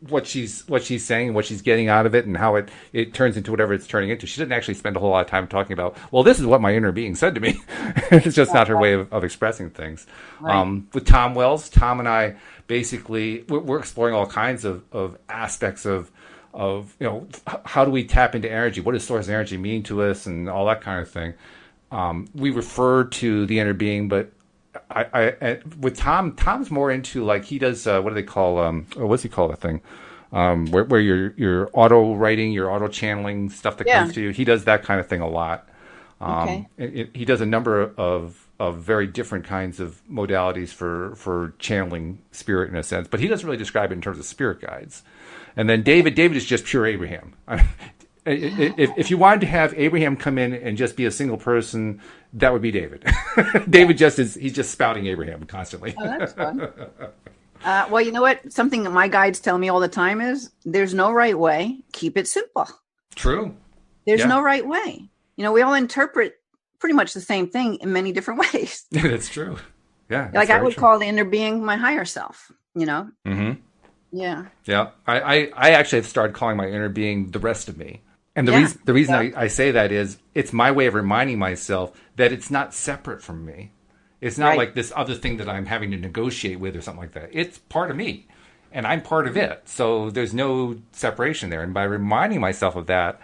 what she's saying and what she's getting out of it and how it turns into whatever it's turning into. She doesn't actually spend a whole lot of time talking about, well, this is what my inner being said to me. It's just not her way of expressing things. Right. With Tom Wells, Tom and I, basically, we're exploring all kinds of aspects of how do we tap into energy? What does source energy mean to us, and all that kind of thing. We refer to the inner being, but I with Tom's more into, like, he does what do they call what's he call that thing? Where you're auto writing, you're auto channeling stuff that comes to you. He does that kind of thing a lot. He does a number of very different kinds of modalities for channeling spirit in a sense, but he doesn't really describe it in terms of spirit guides. And then David is just pure Abraham. If you wanted to have Abraham come in and just be a single person, that would be David. David he's just spouting Abraham constantly. Oh, that's fun. Well, you know what? Something that my guides tell me all the time is there's no right way. Keep it simple. True. There's no right way. We all interpret pretty much the same thing in many different ways. That's true. Yeah. Like I would call the inner being my higher self, Mm-hmm. Yeah. Yeah. I actually have started calling my inner being the rest of me. And Yeah. the reason I say that is it's my way of reminding myself that it's not separate from me. It's not Right. like this other thing that I'm having to negotiate with or something like that. It's part of me, and I'm part of it. So there's no separation there. And by reminding myself of that,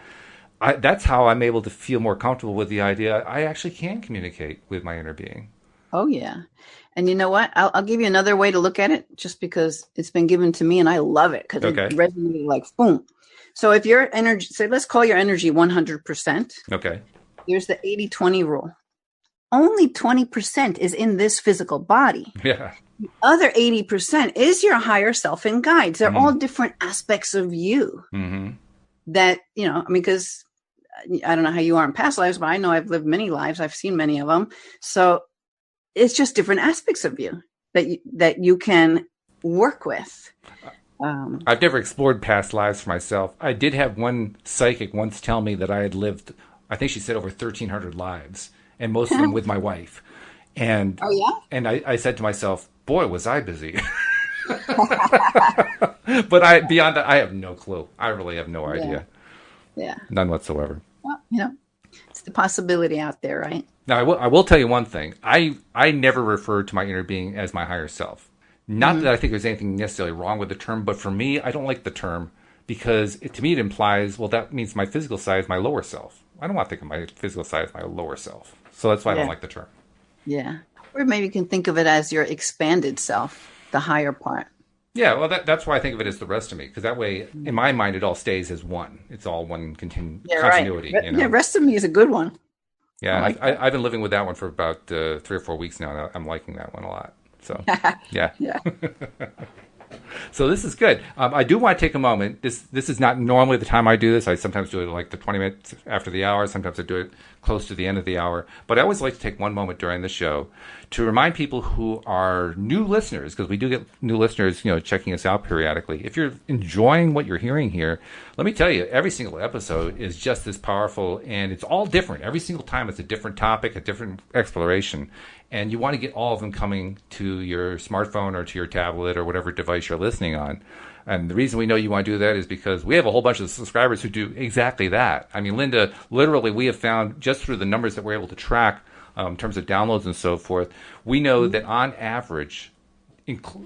that's how I'm able to feel more comfortable with the idea I actually can communicate with my inner being. Oh, yeah. And you know what? I'll give you another way to look at it just because it's been given to me and I love it because it Okay. resonated like boom. So if your energy, say, let's call your energy 100%, Okay. there's the 80-20 rule. Only 20% is in this physical body. Yeah. Other 80% is your higher self and guides. They're Mhm. all different aspects of you Mm-hmm. that, you know, I mean, because I don't know how you are in past lives, but I know I've lived many lives. I've seen many of them. So it's just different aspects of you that you can work with. I've never explored past lives for myself. I did have one psychic once tell me that I had lived, I think she said over 1,300 lives, and most of them with my wife. And Oh, yeah? and I said to myself, boy, was I busy. But beyond that, I have no clue. I really have no idea. Yeah. None whatsoever. Well, you know, it's the possibility out there, right? Now, I will tell you one thing. I never refer to my inner being as my higher self. Not that I think there's anything necessarily wrong with the term, but for me, I don't like the term because to me it implies, well, that means my physical side is my lower self. I don't want to think of my physical side as my lower self. So that's why I don't Yeah. like the term. Yeah. Or maybe you can think of it as your expanded self, the higher part. Yeah, well, that's why I think of it as the rest of me, because that way, in my mind, it all stays as one. It's all one Yeah, continuity. right. You know? Yeah, rest of me is a good one. Yeah, I like that. I've been living with that one for about 3 or 4 weeks now, and I'm liking that one a lot. So, yeah. Yeah. So this is good. I do want to take a moment. This is not normally the time I do this. I sometimes do it like the 20 minutes after the hour. Sometimes I do it close to the end of the hour. But I always like to take one moment during the show to remind people who are new listeners, because we do get new listeners, checking us out periodically. If you're enjoying what you're hearing here, let me tell you, every single episode is just as powerful, and it's all different. Every single time it's a different topic, a different exploration. And you want to get all of them coming to your smartphone or to your tablet or whatever device you're listening on. And the reason we know you want to do that is because we have a whole bunch of subscribers who do exactly that. I mean, Linda, literally, we have found just through the numbers that we're able to track in terms of downloads and so forth, we know that on average,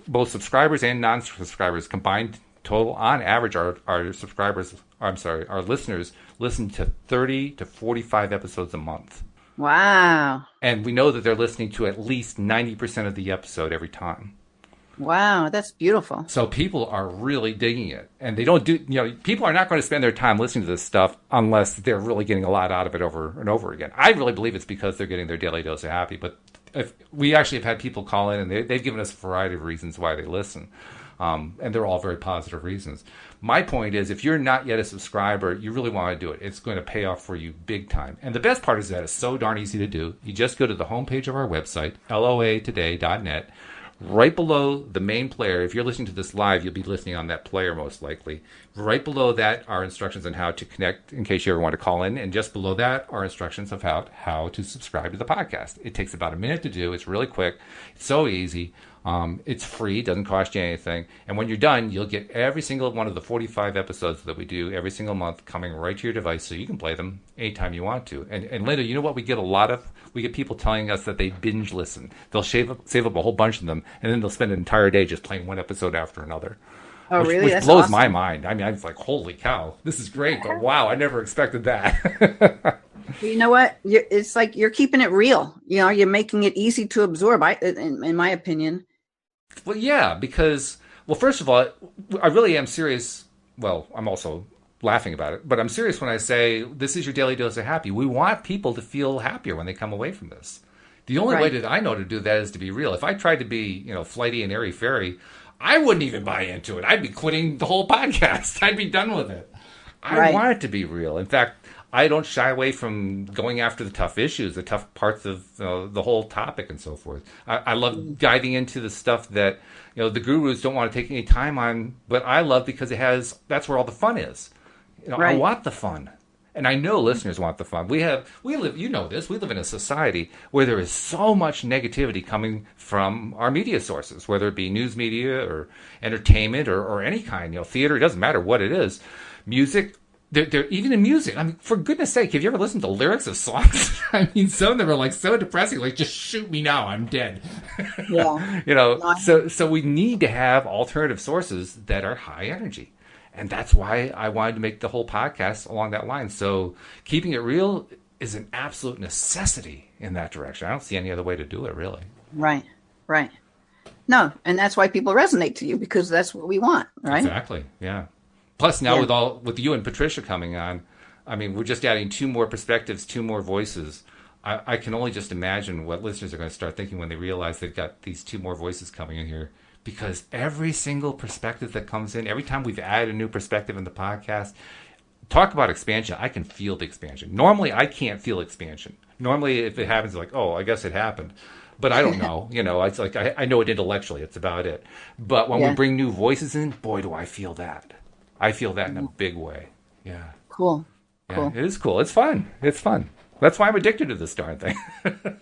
both subscribers and non-subscribers combined total, on average, our subscribers, our listeners listen to 30 to 45 episodes a month. Wow. And we know that they're listening to at least 90% of the episode every time. Wow, that's beautiful. So people are really digging it. And they don't people are not going to spend their time listening to this stuff unless they're really getting a lot out of it over and over again. I really believe it's because they're getting their daily dose of happy. But we actually have had people call in, and they've given us a variety of reasons why they listen. And they're all very positive reasons. My point is, if you're not yet a subscriber, you really want to do it. It's going to pay off for you big time. And the best part is that it's so darn easy to do. You just go to the homepage of our website, loatoday.net. Right below the main player, if you're listening to this live, you'll be listening on that player most likely. Right below that are instructions on how to connect in case you ever want to call in. And just below that are instructions of how to subscribe to the podcast. It takes about a minute to do. It's really quick. It's so easy. It's free, doesn't cost you anything. And when you're done, you'll get every single one of the 45 episodes that we do every single month coming right to your device so you can play them anytime you want to. And Linda, you know what we get a lot of? We get people telling us that they binge listen. They'll save up a whole bunch of them, and then they'll spend an entire day just playing one episode after another. Oh, really? Which That's blows awesome. my mind. I mean, I was like, holy cow, this is great, but wow, I never expected that. You know what? It's like you're keeping it real. You're making it easy to absorb, in my opinion. Well, yeah, because, first of all, I really am serious. Well, I'm also laughing about it, but I'm serious when I say this is your daily dose of happy. We want people to feel happier when they come away from this. The only way that I know to do that is to be real. If I tried to be, flighty and airy-fairy, I wouldn't even buy into it. I'd be quitting the whole podcast. I'd be done with it. I want it to be real. In fact, I don't shy away from going after the tough issues, the tough parts of the whole topic and so forth. I love diving into the stuff that the gurus don't want to take any time on, but I love because that's where all the fun is. I want the fun. And I know listeners want the fun. We live, you know this, we live in a society where there is so much negativity coming from our media sources, whether it be news media or entertainment or any kind, theater, it doesn't matter what it is. Music, they're even in music. I mean, for goodness sake, have you ever listened to lyrics of songs? I mean, some of them are like so depressing, like just shoot me now, I'm dead. Yeah. So we need to have alternative sources that are high energy. And that's why I wanted to make the whole podcast along that line. So keeping it real is an absolute necessity in that direction. I don't see any other way to do it, really. Right. No, and that's why people resonate to you, because that's what we want, right? Exactly, yeah. Plus now with you and Patricia coming on, I mean, we're just adding 2 more perspectives, 2 more voices. I can only just imagine what listeners are going to start thinking when they realize they've got these 2 more voices coming in here. Because every single perspective that comes in, every time we've added a new perspective in the podcast, talk about expansion, I can feel the expansion. Normally, I can't feel expansion. Normally, if it happens, like, oh, I guess it happened. But I don't know. It's like I know it intellectually. It's about it. But when we bring new voices in, boy, do I feel that. I feel that in a big way. Yeah. Cool. Yeah, cool. It is cool. It's fun. That's why I'm addicted to this darn thing. And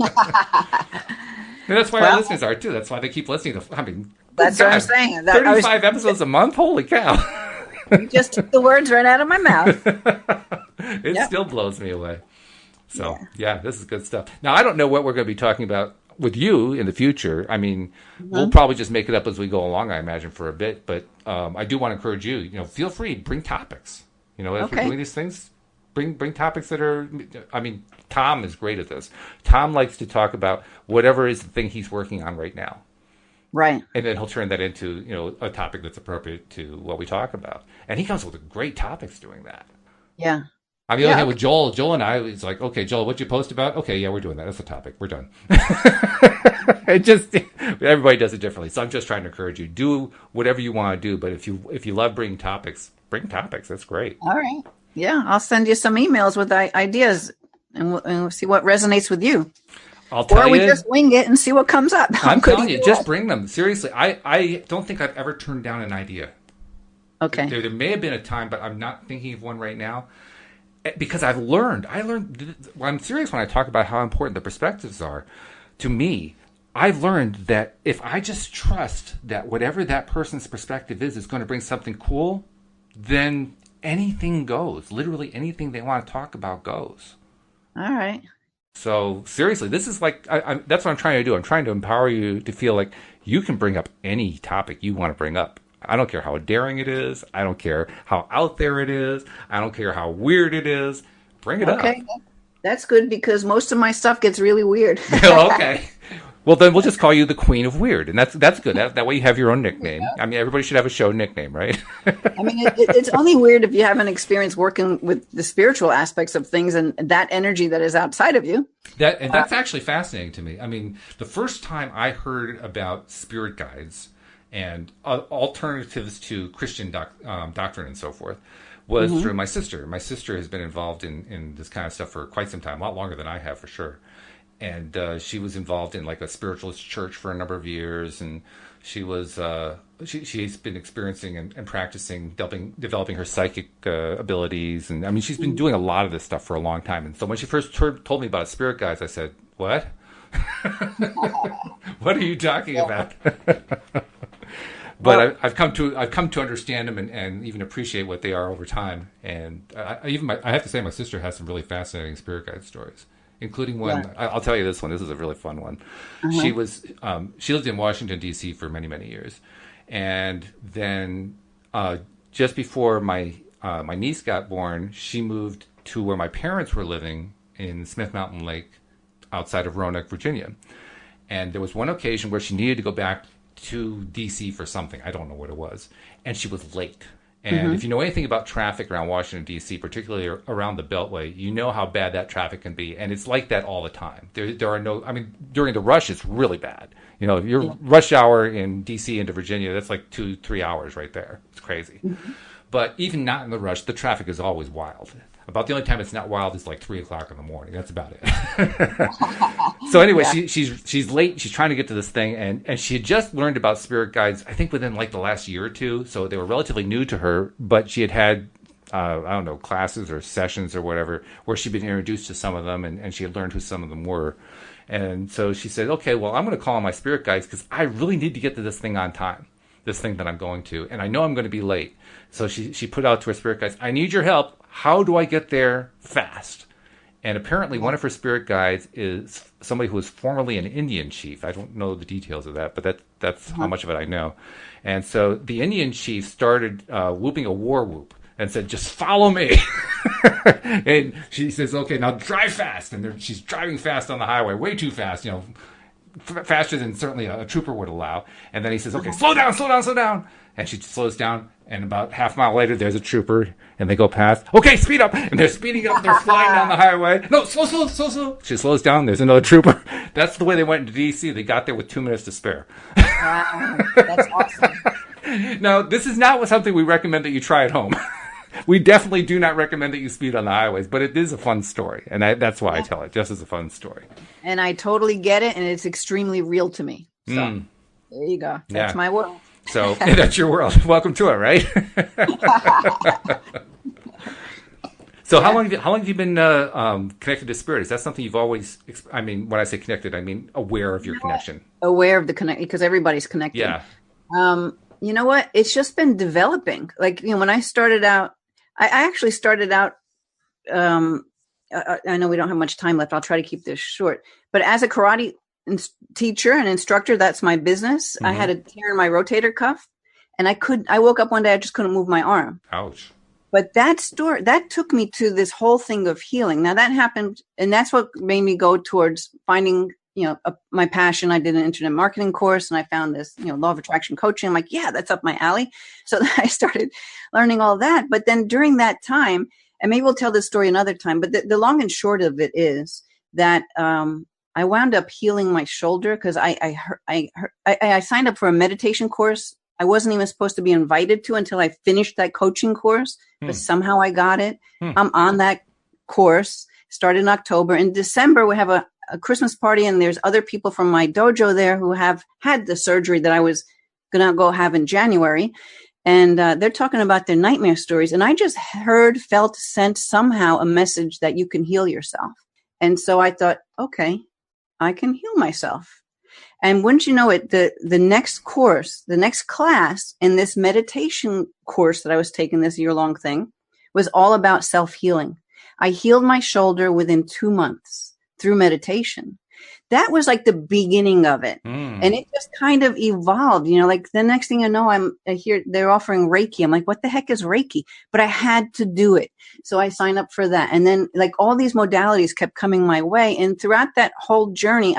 that's why our listeners are, too. That's why they keep listening to, that's what I'm saying. 35 episodes a month? Holy cow. You just took the words right out of my mouth. It still blows me away. So, this is good stuff. Now, I don't know what we're going to be talking about with you in the future. I mean, we'll probably just make it up as we go along, I imagine, for a bit. But I do want to encourage you, feel free, bring topics. As we're doing these things, bring topics that are, Tom is great at this. Tom likes to talk about whatever is the thing he's working on right now. Right. And then he'll turn that into, a topic that's appropriate to what we talk about. And he comes with great topics doing that. Yeah. I mean, the other thing with Joel and I, it's like, okay, Joel, what you post about? Okay, yeah, we're doing that. That's the topic. We're done. Everybody does it differently. So I'm just trying to encourage you. Do whatever you want to do. But if you love bringing topics, bring topics. That's great. All right. Yeah, I'll send you some emails with ideas, and we'll see what resonates with you. I'll tell you. Or we just wing it and see what comes up. I'm telling you, just bring them. Seriously, I don't think I've ever turned down an idea. Okay. There may have been a time, but I'm not thinking of one right now. Because I learned, I'm serious when I talk about how important the perspectives are. To me, I've learned that if I just trust that whatever that person's perspective is going to bring something cool, then anything goes. Literally anything they want to talk about goes. All right. So seriously, this is like, that's what I'm trying to do. I'm trying to empower you to feel like you can bring up any topic you want to bring up. I don't care how daring it is. I don't care how out there it is. I don't care how weird it is. Bring it up. Okay, that's good, because most of my stuff gets really weird. Okay. Well, then we'll just call you the Queen of Weird, and that's good. That way you have your own nickname. I mean, everybody should have a show nickname, right? I mean, it's only weird if you haven't experienced working with the spiritual aspects of things and that energy that is outside of you. That's actually fascinating to me. I mean, the first time I heard about spirit guides and alternatives to Christian doctrine and so forth was through my sister. My sister has been involved in this kind of stuff for quite some time, a lot longer than I have for sure. And she was involved in like a spiritualist church for a number of years, and she was she's been experiencing and practicing developing her psychic abilities, and I mean she's been doing a lot of this stuff for a long time. And so when she first told me about spirit guides, I said, "What? What are you talking about?" But I've come to understand them and even appreciate what they are over time. And I have to say, my sister has some really fascinating spirit guide stories, including one. Yeah. I'll tell you this one. This is a really fun one. Uh-huh. She lived in Washington D.C. for many, many years, and then just before my niece got born, she moved to where my parents were living in Smith Mountain Lake, outside of Roanoke, Virginia. And there was one occasion where she needed to go back to D.C. for something. I don't know what it was. And she was late. And if you know anything about traffic around Washington, D.C., particularly around the Beltway, you know how bad that traffic can be. And it's like that all the time. There are no, I mean, during the rush, it's really bad. You know, your rush hour in D.C. into Virginia, that's like 2-3 hours right there. It's crazy. But even not in the rush, the traffic is always wild. About the only time it's not wild is like 3 o'clock in the morning. That's about it. So anyway, she's late. She's trying to get to this thing, and she had just learned about spirit guides, I think within like the last year or two. So they were relatively new to her, but she had I don't know, classes or sessions or whatever, where she'd been introduced to some of them, and she had learned who some of them were. And so she said, okay, well, I'm going to call on my spirit guides because I really need to get to this thing on time, this thing that I'm going to. And I know I'm going to be late. So she put out to her spirit guides, I need your help. How do I get there fast? And apparently one of her spirit guides is somebody who was formerly an Indian chief. I don't know the details of that, but that's how much of it I know. And so the Indian chief started whooping a war whoop and said, just follow me. And she says, okay, now drive fast. And she's driving fast on the highway, way too fast, faster than certainly a trooper would allow. And then he says, okay, slow down, slow down, slow down. And she slows down. And about half a mile later, there's a trooper, and they go past. Okay, speed up. And they're speeding up. They're flying down the highway. No, slow. She slows down. There's another trooper. That's the way they went into D.C. They got there with 2 minutes to spare. Wow, that's awesome. Now, this is not something we recommend that you try at home. We definitely do not recommend that you speed on the highways, but it is a fun story. And that's why I tell it, just as a fun story. And I totally get it, and it's extremely real to me. So there you go. That's my world. So that's your world. Welcome to it, right? So how long have you been connected to spirit? Is that something you've always? I mean, when I say connected, I mean aware of your connection. Aware of the connection, because everybody's connected. Yeah. You know what? It's just been developing. Like when I started out, I actually started out. I know we don't have much time left. I'll try to keep this short. But as a karate teacher and instructor, that's my business. I had a tear in my rotator cuff, and I woke up one day, I just couldn't move my arm. Ouch. But that took me to this whole thing of healing. Now that happened, and that's what made me go towards finding, my passion. I did an internet marketing course, and I found this, law of attraction coaching. I'm like, yeah, that's up my alley. So I started learning all that. But then during that time, and maybe we'll tell this story another time, but the long and short of it is that, I wound up healing my shoulder because I signed up for a meditation course. I wasn't even supposed to be invited to until I finished that coaching course, but somehow I got it. I'm on that course, started in October. In December, we have a Christmas party, and there's other people from my dojo there who have had the surgery that I was going to go have in January. And they're talking about their nightmare stories. And I just sent somehow a message that you can heal yourself. And so I thought, okay, I can heal myself. And wouldn't you know it, the next course, the next class in this meditation course that I was taking, this year-long thing, was all about self-healing. I healed my shoulder within 2 months through meditation. That was like the beginning of it. And it just kind of evolved, like the next thing I know, I hear they're offering Reiki. I'm like, what the heck is Reiki? But I had to do it. So I signed up for that. And then like all these modalities kept coming my way. And throughout that whole journey,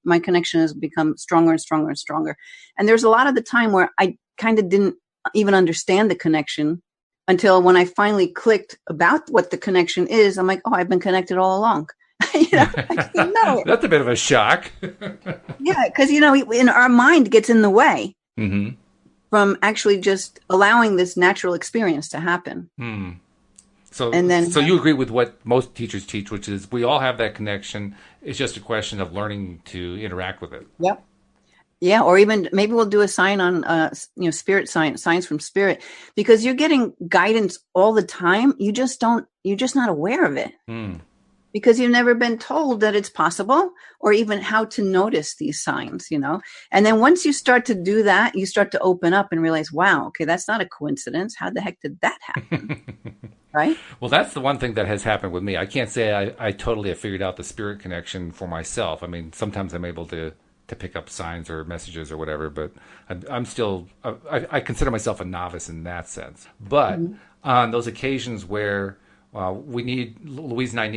my connection has become stronger and stronger and stronger. And there's a lot of the time where I kind of didn't even understand the connection until when I finally clicked about what the connection is. I'm like, oh, I've been connected all along. I didn't know it. That's a bit of a shock. Yeah, because in our mind gets in the way from actually just allowing this natural experience to happen. So you agree with what most teachers teach, which is we all have that connection. It's just a question of learning to interact with it. Yep. Yeah, or even maybe we'll do a sign on spirit signs from spirit, because you're getting guidance all the time. You're just not aware of it. Because you've never been told that it's possible, or even how to notice these signs, And then once you start to do that, you start to open up and realize, wow, okay, that's not a coincidence. How the heck did that happen? Right? Well, that's the one thing that has happened with me. I can't say I totally have figured out the spirit connection for myself. I mean, sometimes I'm able to pick up signs or messages or whatever, but I'm still, I consider myself a novice in that sense. But on those occasions where Louise and I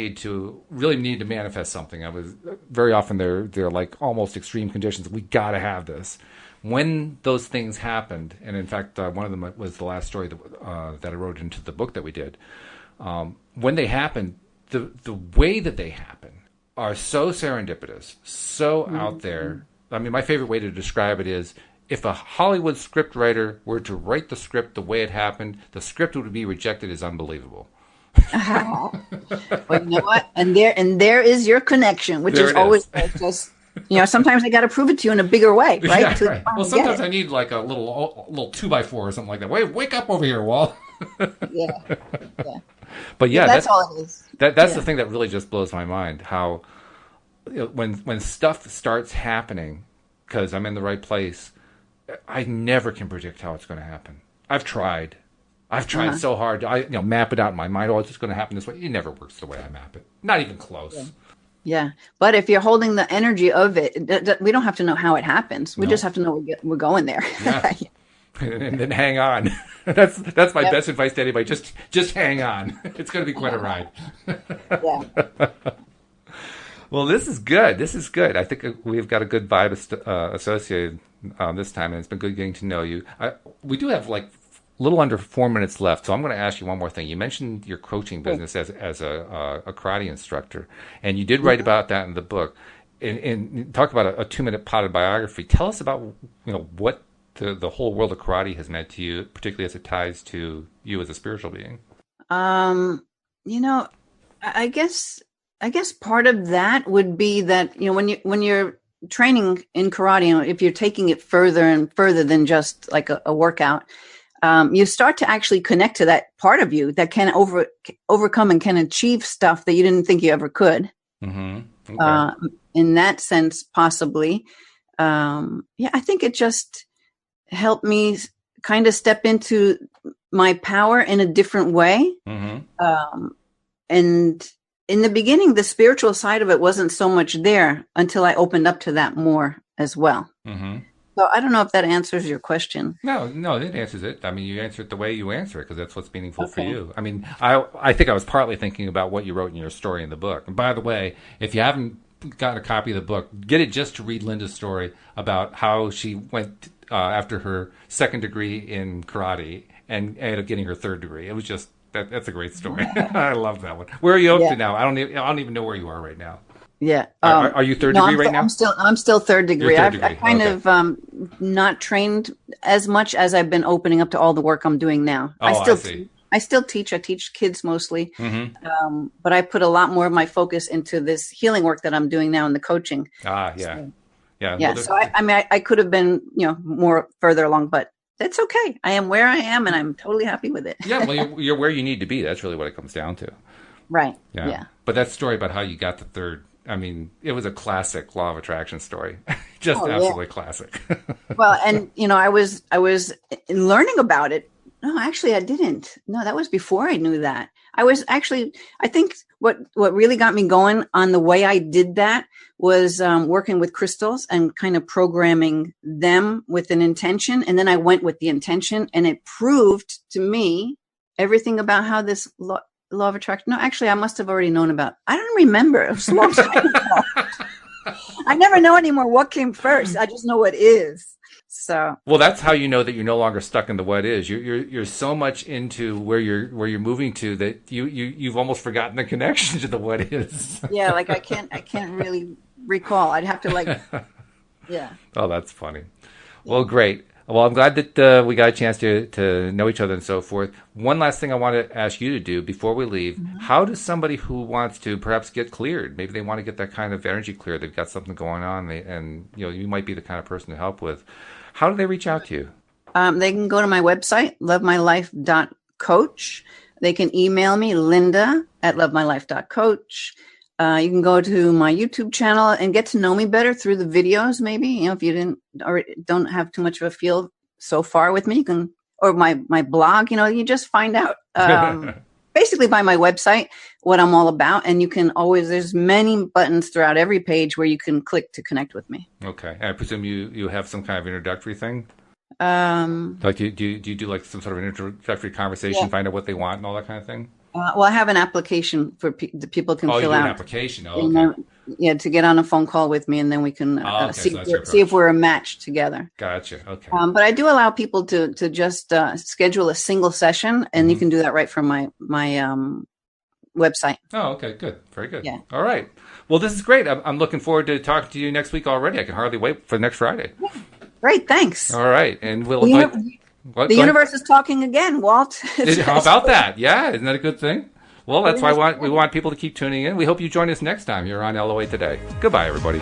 really need to manifest something. Very often they're like almost extreme conditions. We got to have this. When those things happened, and in fact, one of them was the last story that I wrote into the book that we did. When they happen, the way that they happen are so serendipitous, so out there. I mean, my favorite way to describe it is, if a Hollywood scriptwriter were to write the script the way it happened, the script would be rejected as unbelievable. Well, you know what? And there is your connection, which is always just, sometimes I got to prove it to you in a bigger way, right? Yeah, right. Well, sometimes I need like a little 2x4 or something like that. Wake up over here, Walt. Yeah. Yeah. But Yeah, yeah, that's all it is. that's the Yeah. thing that really just blows my mind. How when stuff starts happening because I'm in the right place, I never can predict how it's going to happen. I've tried. I've tried Uh-huh. so hard. Map it out in my mind. Oh, it's just going to happen this way. It never works the way I map it. Not even Yeah. close. Yeah. But if you're holding the energy of it, we don't have to know how it happens. We just No. have to know we're going there. Yeah. And then hang on. That's my Yep. best advice to anybody. Just hang on. It's going to be quite a ride. Yeah. Well, this is good. This is good. I think we've got a good vibe associated this time, and it's been good getting to know you. We do have like a little under 4 minutes left, so I'm going to ask you one more thing. You mentioned your coaching business as a karate instructor, and you did write about that in the book. And talk about a 2-minute potted biography. Tell us about what the whole world of karate has meant to you, particularly as it ties to you as a spiritual being. Um, you know, I guess part of that would be that, when you're training in karate, if you're taking it further and further than just like a workout, you start to actually connect to that part of you that can overcome and can achieve stuff that you didn't think you ever could. Mm-hmm. Okay. In that sense, possibly. Yeah, I think it just helped me kind of step into my power in a different way. Mm-hmm. And in the beginning, the spiritual side of it wasn't so much there until I opened up to that more as well. Mm-hmm. So I don't know if that answers your question. No, it answers it. I mean, you answer it the way you answer it because that's what's meaningful for Okay. you. I mean, I think I was partly thinking about what you wrote in your story in the book. And by the way, if you haven't gotten a copy of the book, get it just to read Linda's story about how she went after her second degree in karate and ended up getting her third degree. It was just that's a great story. I love that one. Where are you up Yeah. to now? I don't even know where you are right now. Yeah. Are you third No, degree right now? I'm still third degree. You're third I degree. kind Okay. of not trained as much as I've been opening up to all the work I'm doing now. Oh, I see. I still teach. I teach kids mostly, Mm-hmm. but I put a lot more of my focus into this healing work that I'm doing now in the coaching. Ah, yeah. So, Yeah. yeah. Well, So I mean, I could have been, more further along, but that's okay. I am where I am, and I'm totally happy with it. yeah, well, you're where you need to be. That's really what it comes down to. Right. Yeah. Yeah. But that story about how you got the third, I mean, it was a classic law of attraction story. Just Oh, yeah. absolutely classic. Well, and I was learning about it. No, actually, I didn't. No, that was before I knew that. I think what really got me going on the way I did that was working with crystals and kind of programming them with an intention. And then I went with the intention, and it proved to me everything about how this law of attraction. No, actually, I must have already known about. I don't remember. It was a long time ago. I never know anymore what came first. I just know what is. So Well, that's how you know that you're no longer stuck in the what is. You're so much into where you're moving to that you've almost forgotten the connection to the what is. yeah, like I can't really recall. I'd have to yeah. Oh, that's funny. Well, great. Well, I'm glad that we got a chance to know each other and so forth. One last thing I want to ask you to do before we leave. Mm-hmm. How does somebody who wants to perhaps get cleared, maybe they want to get that kind of energy cleared, they've got something going on, and you might be the kind of person to help with. How do they reach out to you? They can go to my website, lovemylife.coach. They can email me, linda@lovemylife.coach. You can go to my YouTube channel and get to know me better through the videos. Maybe, if you don't have too much of a feel so far with me, you can, or my blog, you just find out, basically by my website, what I'm all about. And you can there's many buttons throughout every page where you can click to connect with me. Okay. And I presume you have some kind of introductory thing? Like, do you do like some sort of introductory conversation, yeah. Find out what they want and all that kind of thing? Well, I have an application for the people can fill out. An application. Oh, okay. To get on a phone call with me, and then we can see if we're a match together. Gotcha. Okay. But I do allow people to just schedule a single session, and you can do that right from my website. Oh, okay. Good. Very good. Yeah. All right. Well, this is great. I'm looking forward to talking to you next week already. I can hardly wait for next Friday. Yeah. Great. Thanks. All right. And we'll the universe is talking again, Walt. How about that? Yeah. Isn't that a good thing? Well, that's why we want people to keep tuning in. We hope you join us next time here on LOA Today. Goodbye, everybody.